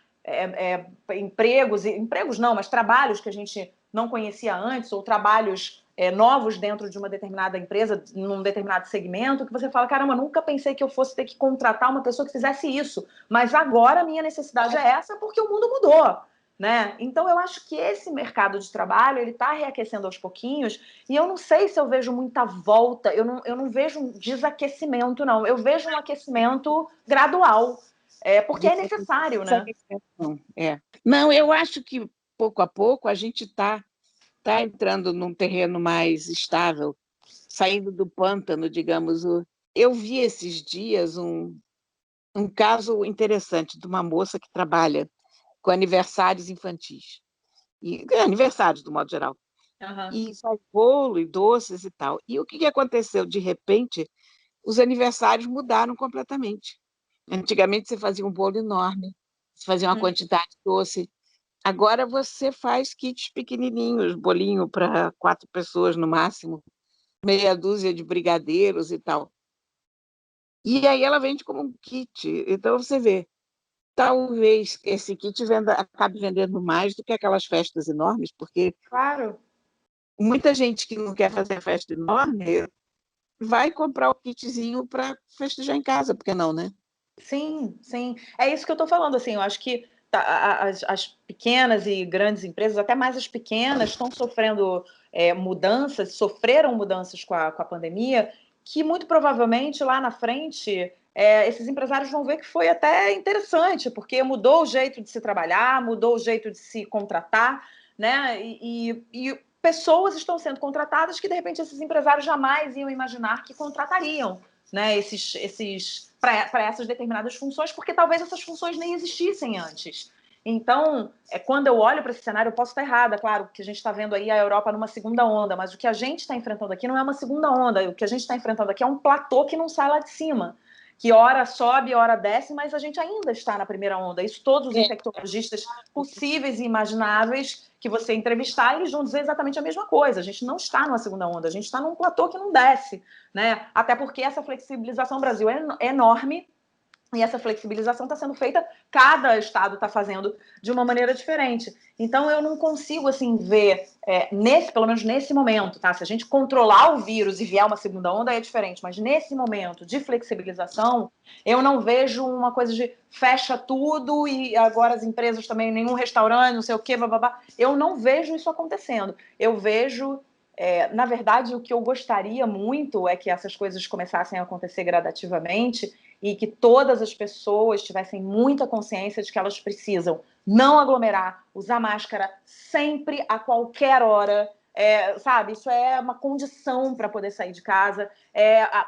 Empregos não, mas trabalhos que a gente não conhecia antes, ou trabalhos novos dentro de uma determinada empresa, num determinado segmento, que você fala, caramba, nunca pensei que eu fosse ter que contratar uma pessoa que fizesse isso, mas agora a minha necessidade é essa porque o mundo mudou. Né? Então eu acho que esse mercado de trabalho ele está reaquecendo aos pouquinhos, e eu não sei se eu vejo muita volta, eu não vejo um desaquecimento, não, eu vejo um aquecimento gradual, porque é necessário, né? Não, eu acho que pouco a pouco a gente está entrando num terreno mais estável, saindo do pântano, digamos. Eu vi esses dias um caso interessante de uma moça que trabalha com aniversários infantis, e aniversários, do modo geral, e faz bolo e doces e tal. E o que aconteceu? De repente, os aniversários mudaram completamente. Antigamente, você fazia um bolo enorme, você fazia uma quantidade doce. Agora, você faz kits pequenininhos, bolinho para 4 pessoas no máximo, meia dúzia de brigadeiros e tal. E aí ela vende como um kit. Então, você vê, talvez esse kit acabe vendendo mais do que aquelas festas enormes, porque Claro. Muita gente que não quer fazer festa enorme vai comprar o kitzinho para festejar em casa, por que não, né? Sim, sim. É isso que eu estou falando, assim, eu acho que as pequenas e grandes empresas, até mais as pequenas, estão sofrendo mudanças, sofreram mudanças com a pandemia, que muito provavelmente lá na frente esses empresários vão ver que foi até interessante, porque mudou o jeito de se trabalhar, mudou o jeito de se contratar, né? E pessoas estão sendo contratadas que, de repente, esses empresários jamais iam imaginar que contratariam, né, para essas determinadas funções, porque talvez essas funções nem existissem antes. Então, quando eu olho para esse cenário, eu posso estar errada, claro, que a gente está vendo aí a Europa numa segunda onda, mas o que a gente está enfrentando aqui não é uma segunda onda, o que a gente está enfrentando aqui é um platô que não sai lá de cima, que hora sobe, hora desce, mas a gente ainda está na primeira onda. Isso todos os infectologistas possíveis e imagináveis que você entrevistar, eles vão dizer exatamente a mesma coisa. A gente não está numa segunda onda, a gente está num platô que não desce, né? Até porque essa flexibilização no Brasil é enorme, e essa flexibilização está sendo feita, cada estado está fazendo de uma maneira diferente. Então, eu não consigo, assim, ver, pelo menos nesse momento, tá? Se a gente controlar o vírus e vier uma segunda onda, é diferente. Mas nesse momento de flexibilização, eu não vejo uma coisa de fecha tudo e agora as empresas também, nenhum restaurante, não sei o quê, bababá. Eu não vejo isso acontecendo. Eu vejo... na verdade, o que eu gostaria muito é que essas coisas começassem a acontecer gradativamente e que todas as pessoas tivessem muita consciência de que elas precisam não aglomerar, usar máscara sempre, a qualquer hora, sabe? Isso é uma condição para poder sair de casa,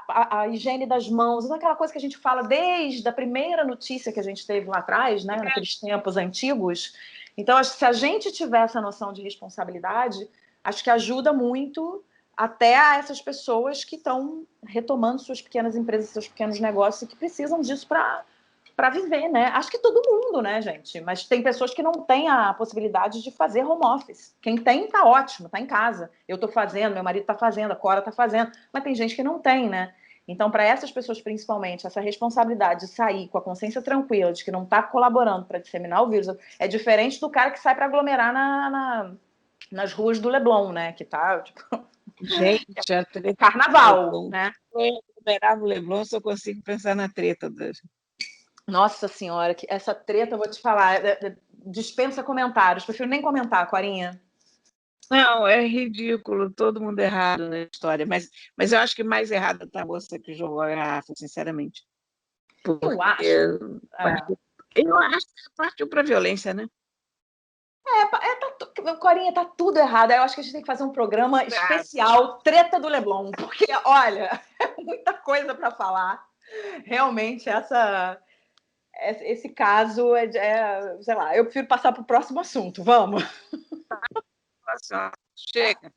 a higiene das mãos, aquela coisa que a gente fala desde a primeira notícia que a gente teve lá atrás, né? Naqueles tempos antigos. Então, acho que se a gente tiver essa noção de responsabilidade, acho que ajuda muito até a essas pessoas que estão retomando suas pequenas empresas, seus pequenos negócios e que precisam disso para viver, né? Acho que todo mundo, né, gente? Mas tem pessoas que não têm a possibilidade de fazer home office. Quem tem, tá ótimo, tá em casa. Eu tô fazendo, meu marido tá fazendo, a Cora tá fazendo, mas tem gente que não tem, né? Então, para essas pessoas, principalmente, essa responsabilidade de sair com a consciência tranquila, de que não está colaborando para disseminar o vírus, é diferente do cara que sai para aglomerar nas ruas do Leblon, né? Que tá, tipo... Gente, a treta carnaval, né? Eu no Leblon, só consigo pensar na treta das... Nossa senhora, que essa treta, eu vou te falar, dispensa comentários, prefiro nem comentar, Corinha. Não, é ridículo, todo mundo errado na história, mas eu acho que mais errada está a moça que jogou a garrafa, sinceramente. Porque Eu acho. eu acho que partiu para a violência, né? Corinha, tá tudo errado. Eu acho que a gente tem que fazer um programa especial, Treta do Leblon, porque, olha, é muita coisa para falar. Realmente, esse caso sei lá, eu prefiro passar para o próximo assunto. Vamos. Chega.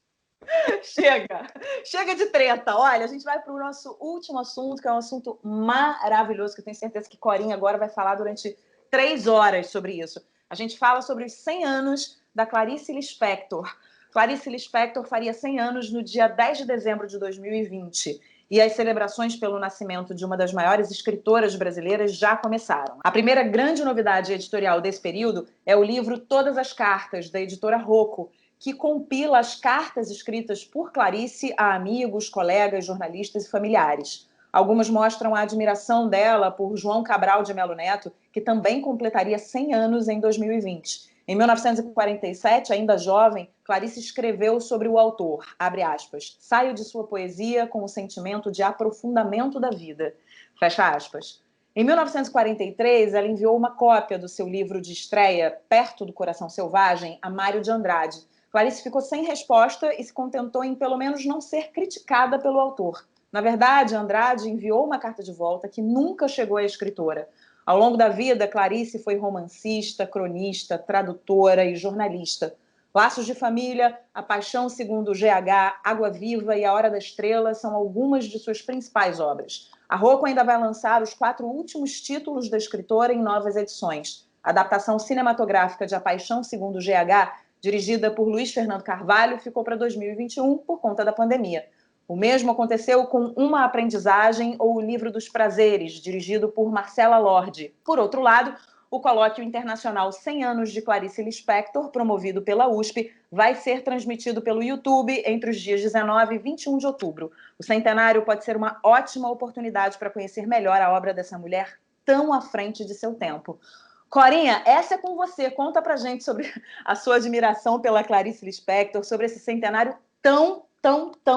Chega de treta. Olha, a gente vai para o nosso último assunto, que é um assunto maravilhoso, que eu tenho certeza que Corinha agora vai falar durante 3 horas sobre isso. A gente fala sobre os 100 anos da Clarice Lispector. Clarice Lispector faria 100 anos no dia 10 de dezembro de 2020. E as celebrações pelo nascimento de uma das maiores escritoras brasileiras já começaram. A primeira grande novidade editorial desse período é o livro Todas as Cartas, da editora Rocco, que compila as cartas escritas por Clarice a amigos, colegas, jornalistas e familiares. Algumas mostram a admiração dela por João Cabral de Melo Neto, que também completaria 100 anos em 2020. Em 1947, ainda jovem, Clarice escreveu sobre o autor, abre aspas, saio de sua poesia com o sentimento de aprofundamento da vida, fecha aspas. Em 1943, ela enviou uma cópia do seu livro de estreia, Perto do Coração Selvagem, a Mário de Andrade. Clarice ficou sem resposta e se contentou em pelo menos não ser criticada pelo autor. Na verdade, Andrade enviou uma carta de volta que nunca chegou à escritora. Ao longo da vida, Clarice foi romancista, cronista, tradutora e jornalista. Laços de Família, A Paixão Segundo o GH, Água Viva e A Hora da Estrela são algumas de suas principais obras. A Rocco ainda vai lançar os 4 últimos títulos da escritora em novas edições. A adaptação cinematográfica de A Paixão Segundo o GH, dirigida por Luiz Fernando Carvalho, ficou para 2021 por conta da pandemia. O mesmo aconteceu com Uma Aprendizagem ou O Livro dos Prazeres, dirigido por Marcela Lorde. Por outro lado, o colóquio internacional 100 anos de Clarice Lispector, promovido pela USP, vai ser transmitido pelo YouTube entre os dias 19 e 21 de outubro. O centenário pode ser uma ótima oportunidade para conhecer melhor a obra dessa mulher tão à frente de seu tempo. Corinha, essa é com você. Conta pra gente sobre a sua admiração pela Clarice Lispector, sobre esse centenário tão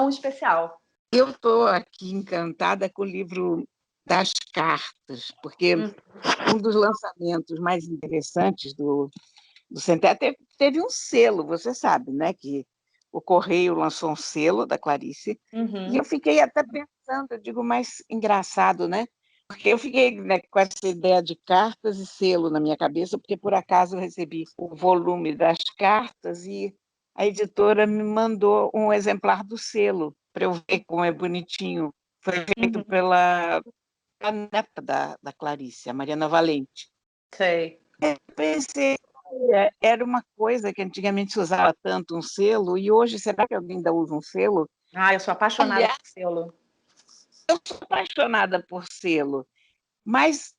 especial. Eu estou aqui encantada com o livro das cartas, porque um dos lançamentos mais interessantes do centenário teve um selo, você sabe, né? Que o Correio lançou um selo da Clarice, e eu fiquei até pensando, eu digo, mais engraçado, né? Porque eu fiquei, né, com essa ideia de cartas e selo na minha cabeça, porque por acaso eu recebi o volume das cartas e a editora me mandou um exemplar do selo para eu ver como é bonitinho. Foi feito pela a neta da Clarice, a Mariana Valente. Sei. Eu pensei, olha, era uma coisa que antigamente se usava tanto, um selo, e hoje, será que alguém ainda usa um selo? Ah, eu sou apaixonada Aliás, por selo. eu sou apaixonada por selo, mas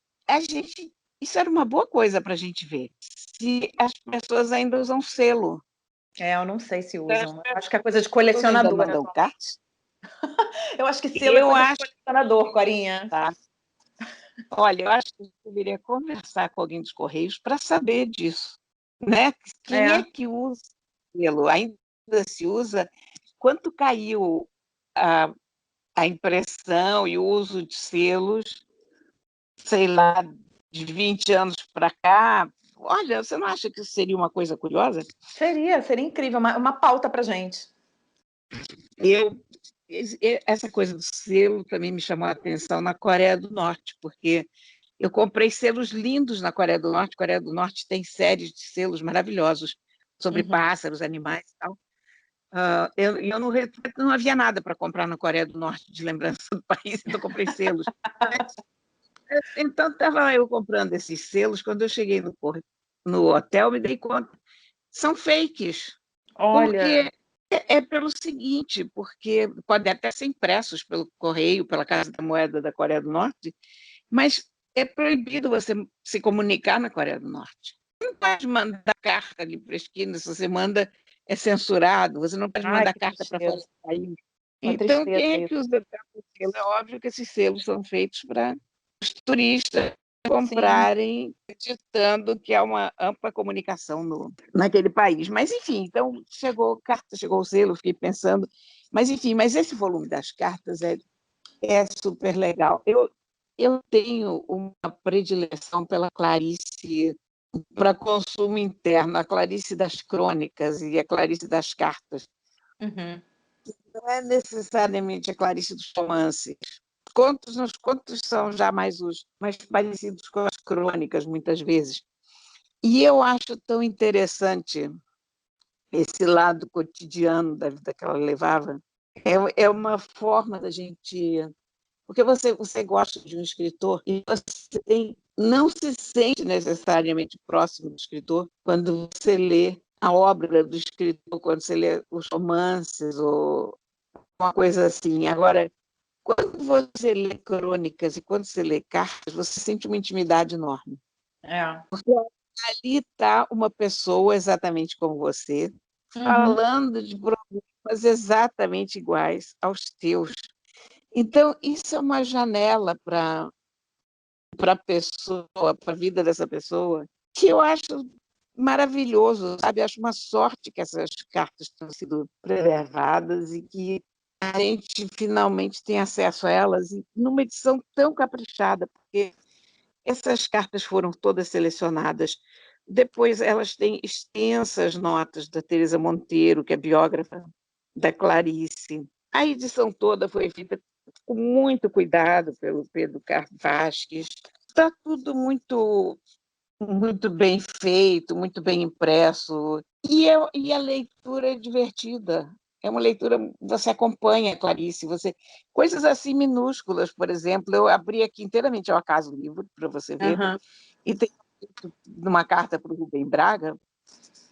isso era uma boa coisa para a gente ver, se as pessoas ainda usam selo. Eu não sei se As usam. Eu acho que é coisa de pessoas ainda colecionadora. mandam cartas? Eu acho que selo é Eu coisa de acho, colecionador, Corinha. tá? Olha, eu acho que eu deveria conversar com alguém dos Correios para saber disso, né? Quem é É. que usa selo? Ainda se usa? Quanto caiu a, a impressão e o uso de selos, sei lá, de 20 anos para cá? Olha, você não acha que isso seria uma coisa curiosa? Seria incrível, uma pauta pra gente. Essa coisa do selo também me chamou a atenção na Coreia do Norte, porque eu comprei selos lindos na Coreia do Norte. A Coreia do Norte tem séries de selos maravilhosos sobre Uhum. pássaros, animais e tal. Eu não havia nada para comprar na Coreia do Norte de lembrança do país, então comprei selos. Então, estava eu comprando esses selos. Quando eu cheguei no hotel, me dei conta, são fakes, Olha, porque é pelo seguinte, porque podem até ser impressos pelo correio, pela Casa da Moeda da Coreia do Norte, mas é proibido você se comunicar na Coreia do Norte. Você não pode mandar carta ali para a esquina, se você manda, é censurado, você não pode ai, mandar que carta para fora tristeza. do país. Uma Então, tristeza quem é que isso. usa tanto selo? É óbvio que esses selos são feitos para os turistas Sim. comprarem, acreditando que há uma ampla comunicação naquele país. Mas, enfim, então chegou carta, chegou o selo, fiquei pensando. Mas, enfim, mas esse volume das cartas é super legal. Eu tenho uma predileção pela Clarice para consumo interno, a Clarice das crônicas e a Clarice das cartas. Uhum. Não é necessariamente a Clarice dos romances. Os contos são já mais parecidos com as crônicas, muitas vezes. E eu acho tão interessante esse lado cotidiano da vida que ela levava. É uma forma da gente. Porque você gosta de um escritor e você não se sente necessariamente próximo do escritor quando você lê a obra do escritor, quando você lê os romances ou uma coisa assim. Agora, quando você lê crônicas e quando você lê cartas, você sente uma intimidade enorme. É. Ali está uma pessoa exatamente como você, Uhum. falando de problemas exatamente iguais aos teus. Então, isso é uma janela para a pessoa, para a vida dessa pessoa, que eu acho maravilhoso, sabe? Acho uma sorte que essas cartas tenham sido preservadas e que a gente finalmente tem acesso a elas numa edição tão caprichada, porque essas cartas foram todas selecionadas. Depois elas têm extensas notas da Teresa Monteiro, que é biógrafa da Clarice. A edição toda foi feita com muito cuidado pelo Pedro Carlos Vasques. Está tudo muito bem feito, muito bem impresso. E a leitura é divertida. É uma leitura, você acompanha, Clarice, coisas assim minúsculas, por exemplo, eu abri aqui inteiramente ao acaso o livro, para você ver, Uhum. e tem uma carta para o Rubem Braga,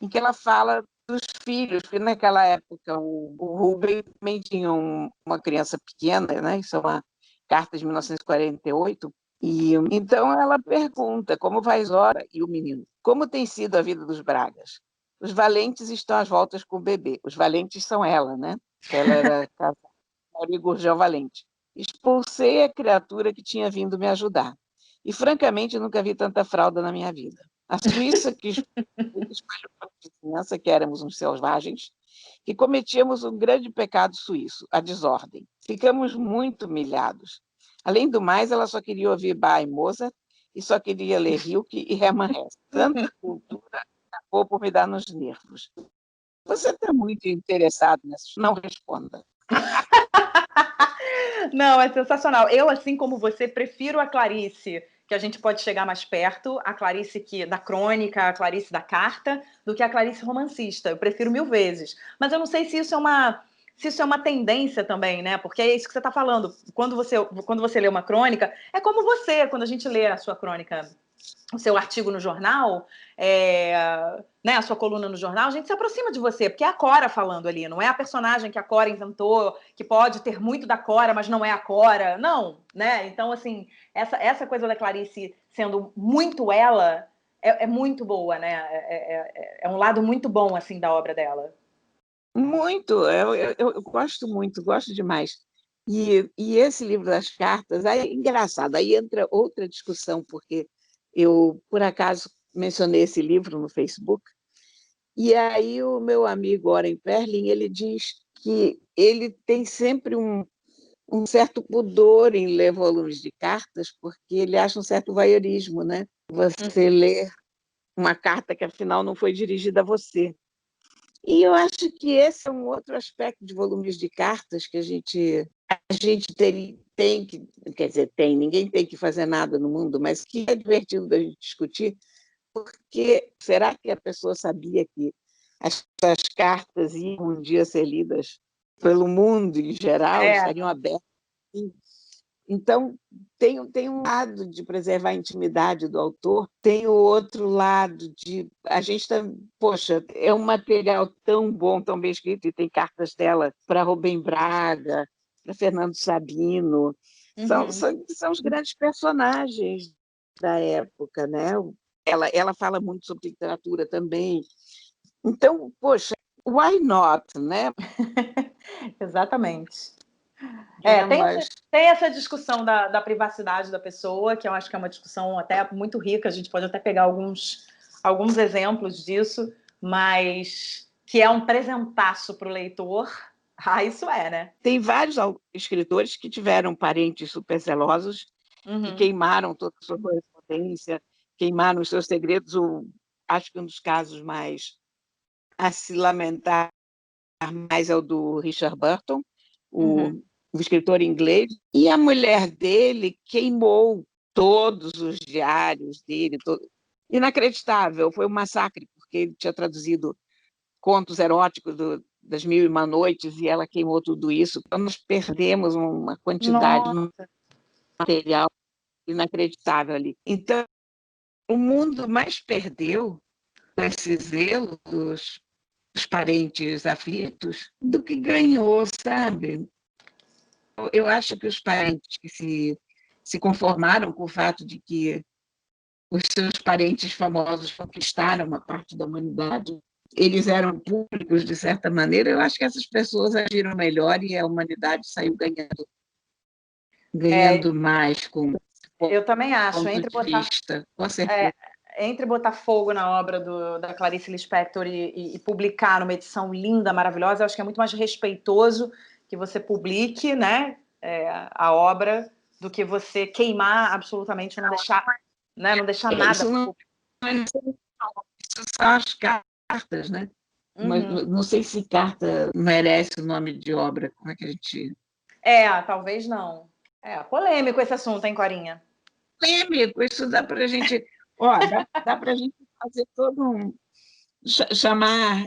em que ela fala dos filhos, porque naquela época o Rubem também tinha uma criança pequena, né? Isso é uma carta de 1948, e então ela pergunta como vai Zora e o menino, como tem sido a vida dos Bragas? Os valentes estão às voltas com o bebê. Os valentes são ela, né? Ela era casada com Maria Gurgel Valente. Expulsei a criatura que tinha vindo me ajudar. E, francamente, nunca vi tanta fralda na minha vida. A Suíça que espalhou para a vizinhança que éramos uns selvagens, que cometíamos um grande pecado suíço, a desordem. Ficamos muito humilhados. Além do mais, ela só queria ouvir Bach e Mozart e só queria ler Rilke e Hermann Hesse. Tanta cultura acabou por me dar nos nervos. Você está muito interessado nisso? Não responda. Não, é sensacional. Eu, assim como você, prefiro a Clarice, que a gente pode chegar mais perto, a Clarice da crônica, a Clarice da carta, do que a Clarice romancista. Eu prefiro 1000 vezes. Mas eu não sei se isso é se isso é uma tendência também, né? Porque é isso que você está falando. Quando você lê uma crônica, é como você, quando a gente lê a sua crônica, o seu artigo no jornal, né, a sua coluna no jornal, a gente se aproxima de você, porque é a Cora falando ali, não é a personagem que a Cora inventou, que pode ter muito da Cora, mas não é a Cora, não, né? Então, assim, essa coisa da Clarice sendo muito ela é muito boa, né? É um lado muito bom, assim, da obra dela. Muito, eu gosto muito, gosto demais. E esse livro das cartas, aí é engraçado, aí entra outra discussão, porque eu, por acaso, mencionei esse livro no Facebook, e aí o meu amigo Oren Perlin, ele diz que ele tem sempre um certo pudor em ler volumes de cartas, porque ele acha um certo voyeurismo, né? Você ler uma carta que, afinal, não foi dirigida a você. E eu acho que esse é um outro aspecto de volumes de cartas que a gente tem que, quer dizer, ninguém tem que fazer nada no mundo, mas que é divertido da gente discutir, porque será que a pessoa sabia que as suas cartas iam um dia ser lidas pelo mundo em geral, estariam abertas? Então, tem um lado de preservar a intimidade do autor, tem o outro lado de... A gente está... Poxa, é um material tão bom, tão bem escrito, e tem cartas dela para Rubem Braga, para Fernando Sabino. São os grandes personagens da época, né? Ela fala muito sobre literatura também. Então, poxa, why not, né? Exatamente. Mas... Tem essa discussão da privacidade da pessoa, que eu acho que é uma discussão até muito rica, a gente pode até pegar alguns exemplos disso, mas que é um presentaço para o leitor. Isso né? Tem vários escritores que tiveram parentes superzelosos, que queimaram toda a sua correspondência, queimaram os seus segredos. Acho que um dos casos mais a se lamentar mais é o do Richard Burton, o escritor inglês, e a mulher dele queimou todos os diários dele. Inacreditável, foi um massacre, porque ele tinha traduzido contos eróticos das Mil e Uma Noites e ela queimou tudo isso. Então, nós perdemos uma quantidade de material inacreditável ali. Então, o mundo mais perdeu esse zelo dos parentes aflitos do que ganhou, sabe? Eu acho que os parentes que se conformaram com o fato de que os seus parentes famosos conquistaram uma parte da humanidade, eles eram públicos de certa maneira, eu acho que essas pessoas agiram melhor e a humanidade saiu ganhando mais com eu também acho, com certeza. Entre botar fogo na obra da Clarice Lispector e publicar numa edição linda, maravilhosa, eu acho que é muito mais respeitoso que você publique, né, a obra do que você queimar absolutamente, não deixar nada. Isso são as cartas, né? Mas não sei se carta merece o nome de obra. Como é que a gente... Talvez não. Polêmico esse assunto, hein, Corinha? Polêmico, isso dá para a gente... dá para a gente fazer todo chamar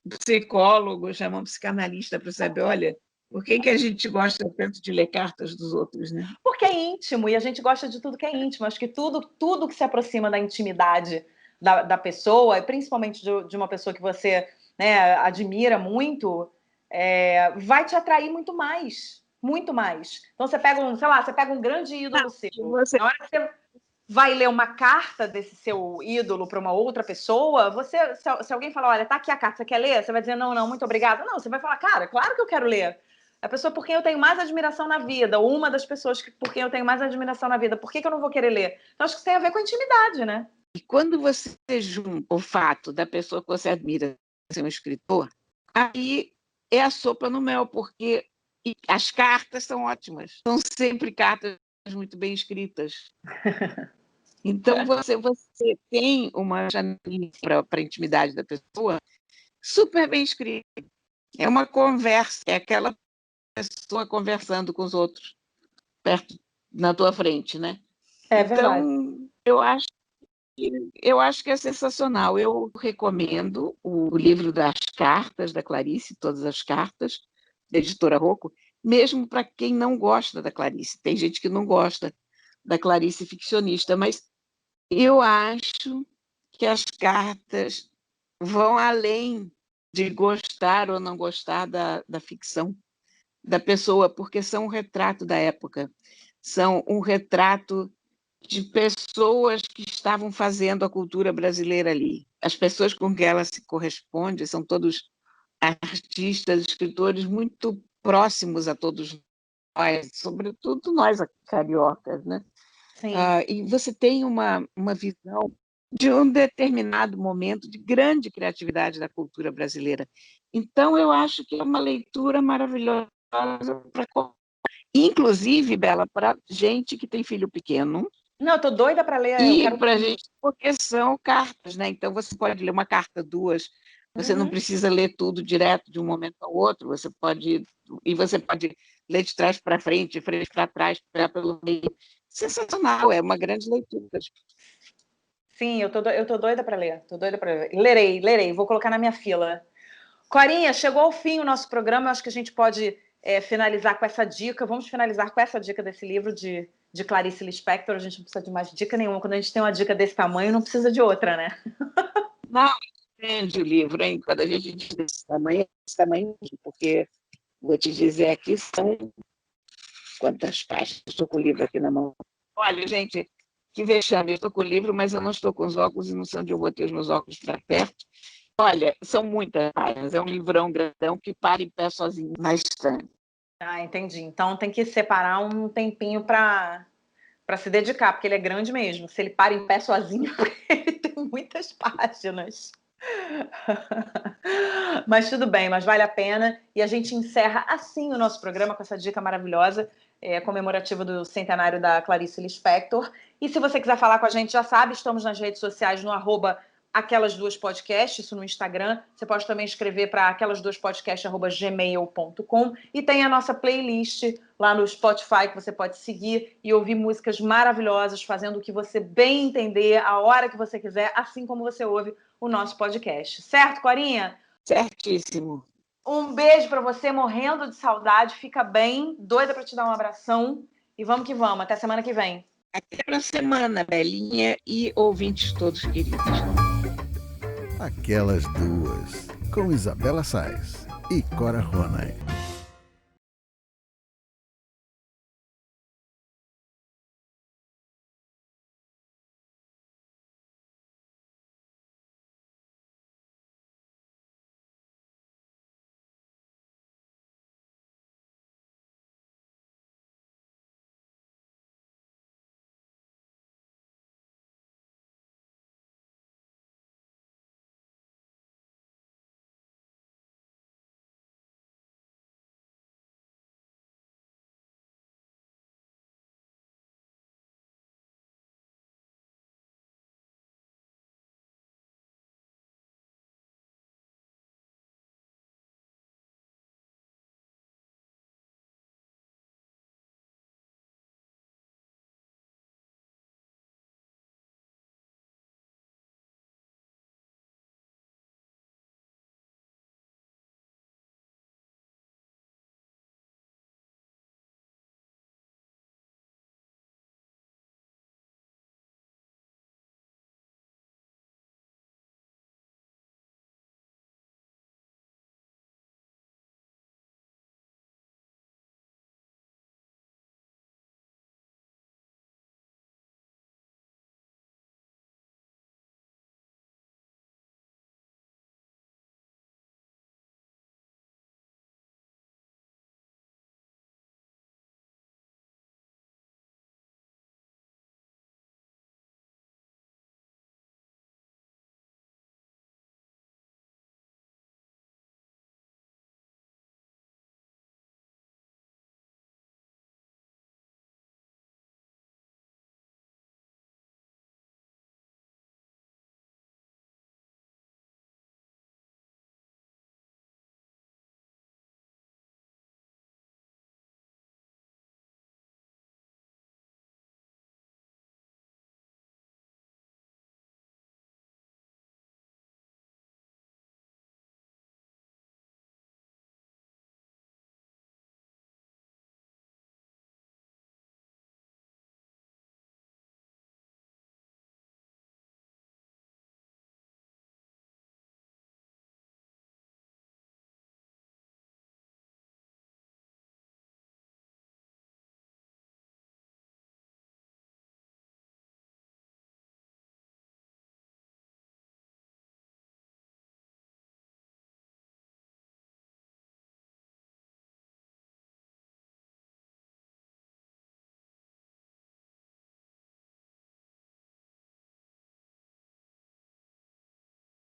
psicólogo, chamar um psicanalista para saber, olha, por que a gente gosta tanto de ler cartas dos outros, né? Porque é íntimo, e a gente gosta de tudo que é íntimo. Acho que tudo que se aproxima da intimidade da pessoa, principalmente de uma pessoa que você, né, admira muito, vai te atrair muito mais. Muito mais. Então você pega um grande ídolo seu. Na hora que você vai ler uma carta desse seu ídolo para uma outra pessoa, se alguém falar, olha, tá aqui a carta, você quer ler? Você vai dizer, não, muito obrigada. Não, você vai falar, cara, claro que eu quero ler. A pessoa por quem eu tenho mais admiração na vida, ou uma das pessoas por quem eu tenho mais admiração na vida, por que eu não vou querer ler? Então, acho que isso tem a ver com a intimidade, né? E quando você junta o fato da pessoa que você admira ser um escritor, aí é a sopa no mel, porque as cartas são ótimas. São sempre cartas muito bem escritas. Então, você tem uma janelinha para a intimidade da pessoa super bem escrita. É uma conversa, é aquela pessoa conversando com os outros perto na tua frente, né? Verdade. Então, eu acho Eu acho que é sensacional. Eu recomendo o livro das cartas da Clarice, todas as cartas, da editora Rocco, mesmo para quem não gosta da Clarice. Tem gente que não gosta da Clarice ficcionista, mas eu acho que as cartas vão além de gostar ou não gostar da ficção da pessoa, porque são um retrato da época, são um retrato de pessoas que estavam fazendo a cultura brasileira ali. As pessoas com quem ela se corresponde são todos artistas, escritores muito próximos a todos nós, sobretudo nós cariocas, né? E você tem uma visão de um determinado momento de grande criatividade da cultura brasileira. Então, eu acho que é uma leitura maravilhosa, inclusive, Bela, para gente que tem filho pequeno. Não, eu tô doida para ler. E para gente, porque são cartas, né? Então, você pode ler uma carta, duas, você não precisa ler tudo direto de um momento ao outro, você pode ler de trás para frente, de frente para trás, pelo meio. Sensacional, é uma grande leitura. Sim, eu tô doida para ler. Tô doida para ler. Lerei. Vou colocar na minha fila. Corinha, chegou ao fim o nosso programa. Eu acho que a gente pode finalizar com essa dica. Vamos finalizar com essa dica desse livro de Clarice Lispector. A gente não precisa de mais dica nenhuma. Quando a gente tem uma dica desse tamanho, não precisa de outra, né? Não, entende o livro, hein? Quando a gente diz desse tamanho, porque vou te dizer aqui são quantas páginas. Estou com o livro aqui na mão. Olha, gente, que vexame. Eu estou com o livro, mas eu não estou com os óculos e não sei onde eu botei os meus óculos para perto. Olha, são muitas páginas. É um livrão grandão que para em pé sozinho na estante. Ah, entendi. Então tem que separar um tempinho para se dedicar, porque ele é grande mesmo. Se ele para em pé sozinho, ele tem muitas páginas. Mas tudo bem, mas vale a pena. E a gente encerra assim o nosso programa com essa dica maravilhosa, comemorativa do centenário da Clarice Lispector. E se você quiser falar com a gente, já sabe, estamos nas redes sociais no @aquelas2podcast, isso no Instagram. Você pode também escrever para aquelas2podcast@gmail.com e tem a nossa playlist lá no Spotify que você pode seguir e ouvir músicas maravilhosas, fazendo o que você bem entender, a hora que você quiser, assim como você ouve o nosso podcast. Certo, Corinha? Certíssimo. Um beijo para você, morrendo de saudade. Fica bem, doida para te dar um abração. E vamos que vamos, até semana que vem. Até para a semana, Belinha e ouvintes todos queridos. Aquelas duas, com Isabela Sais e Cora Ronay.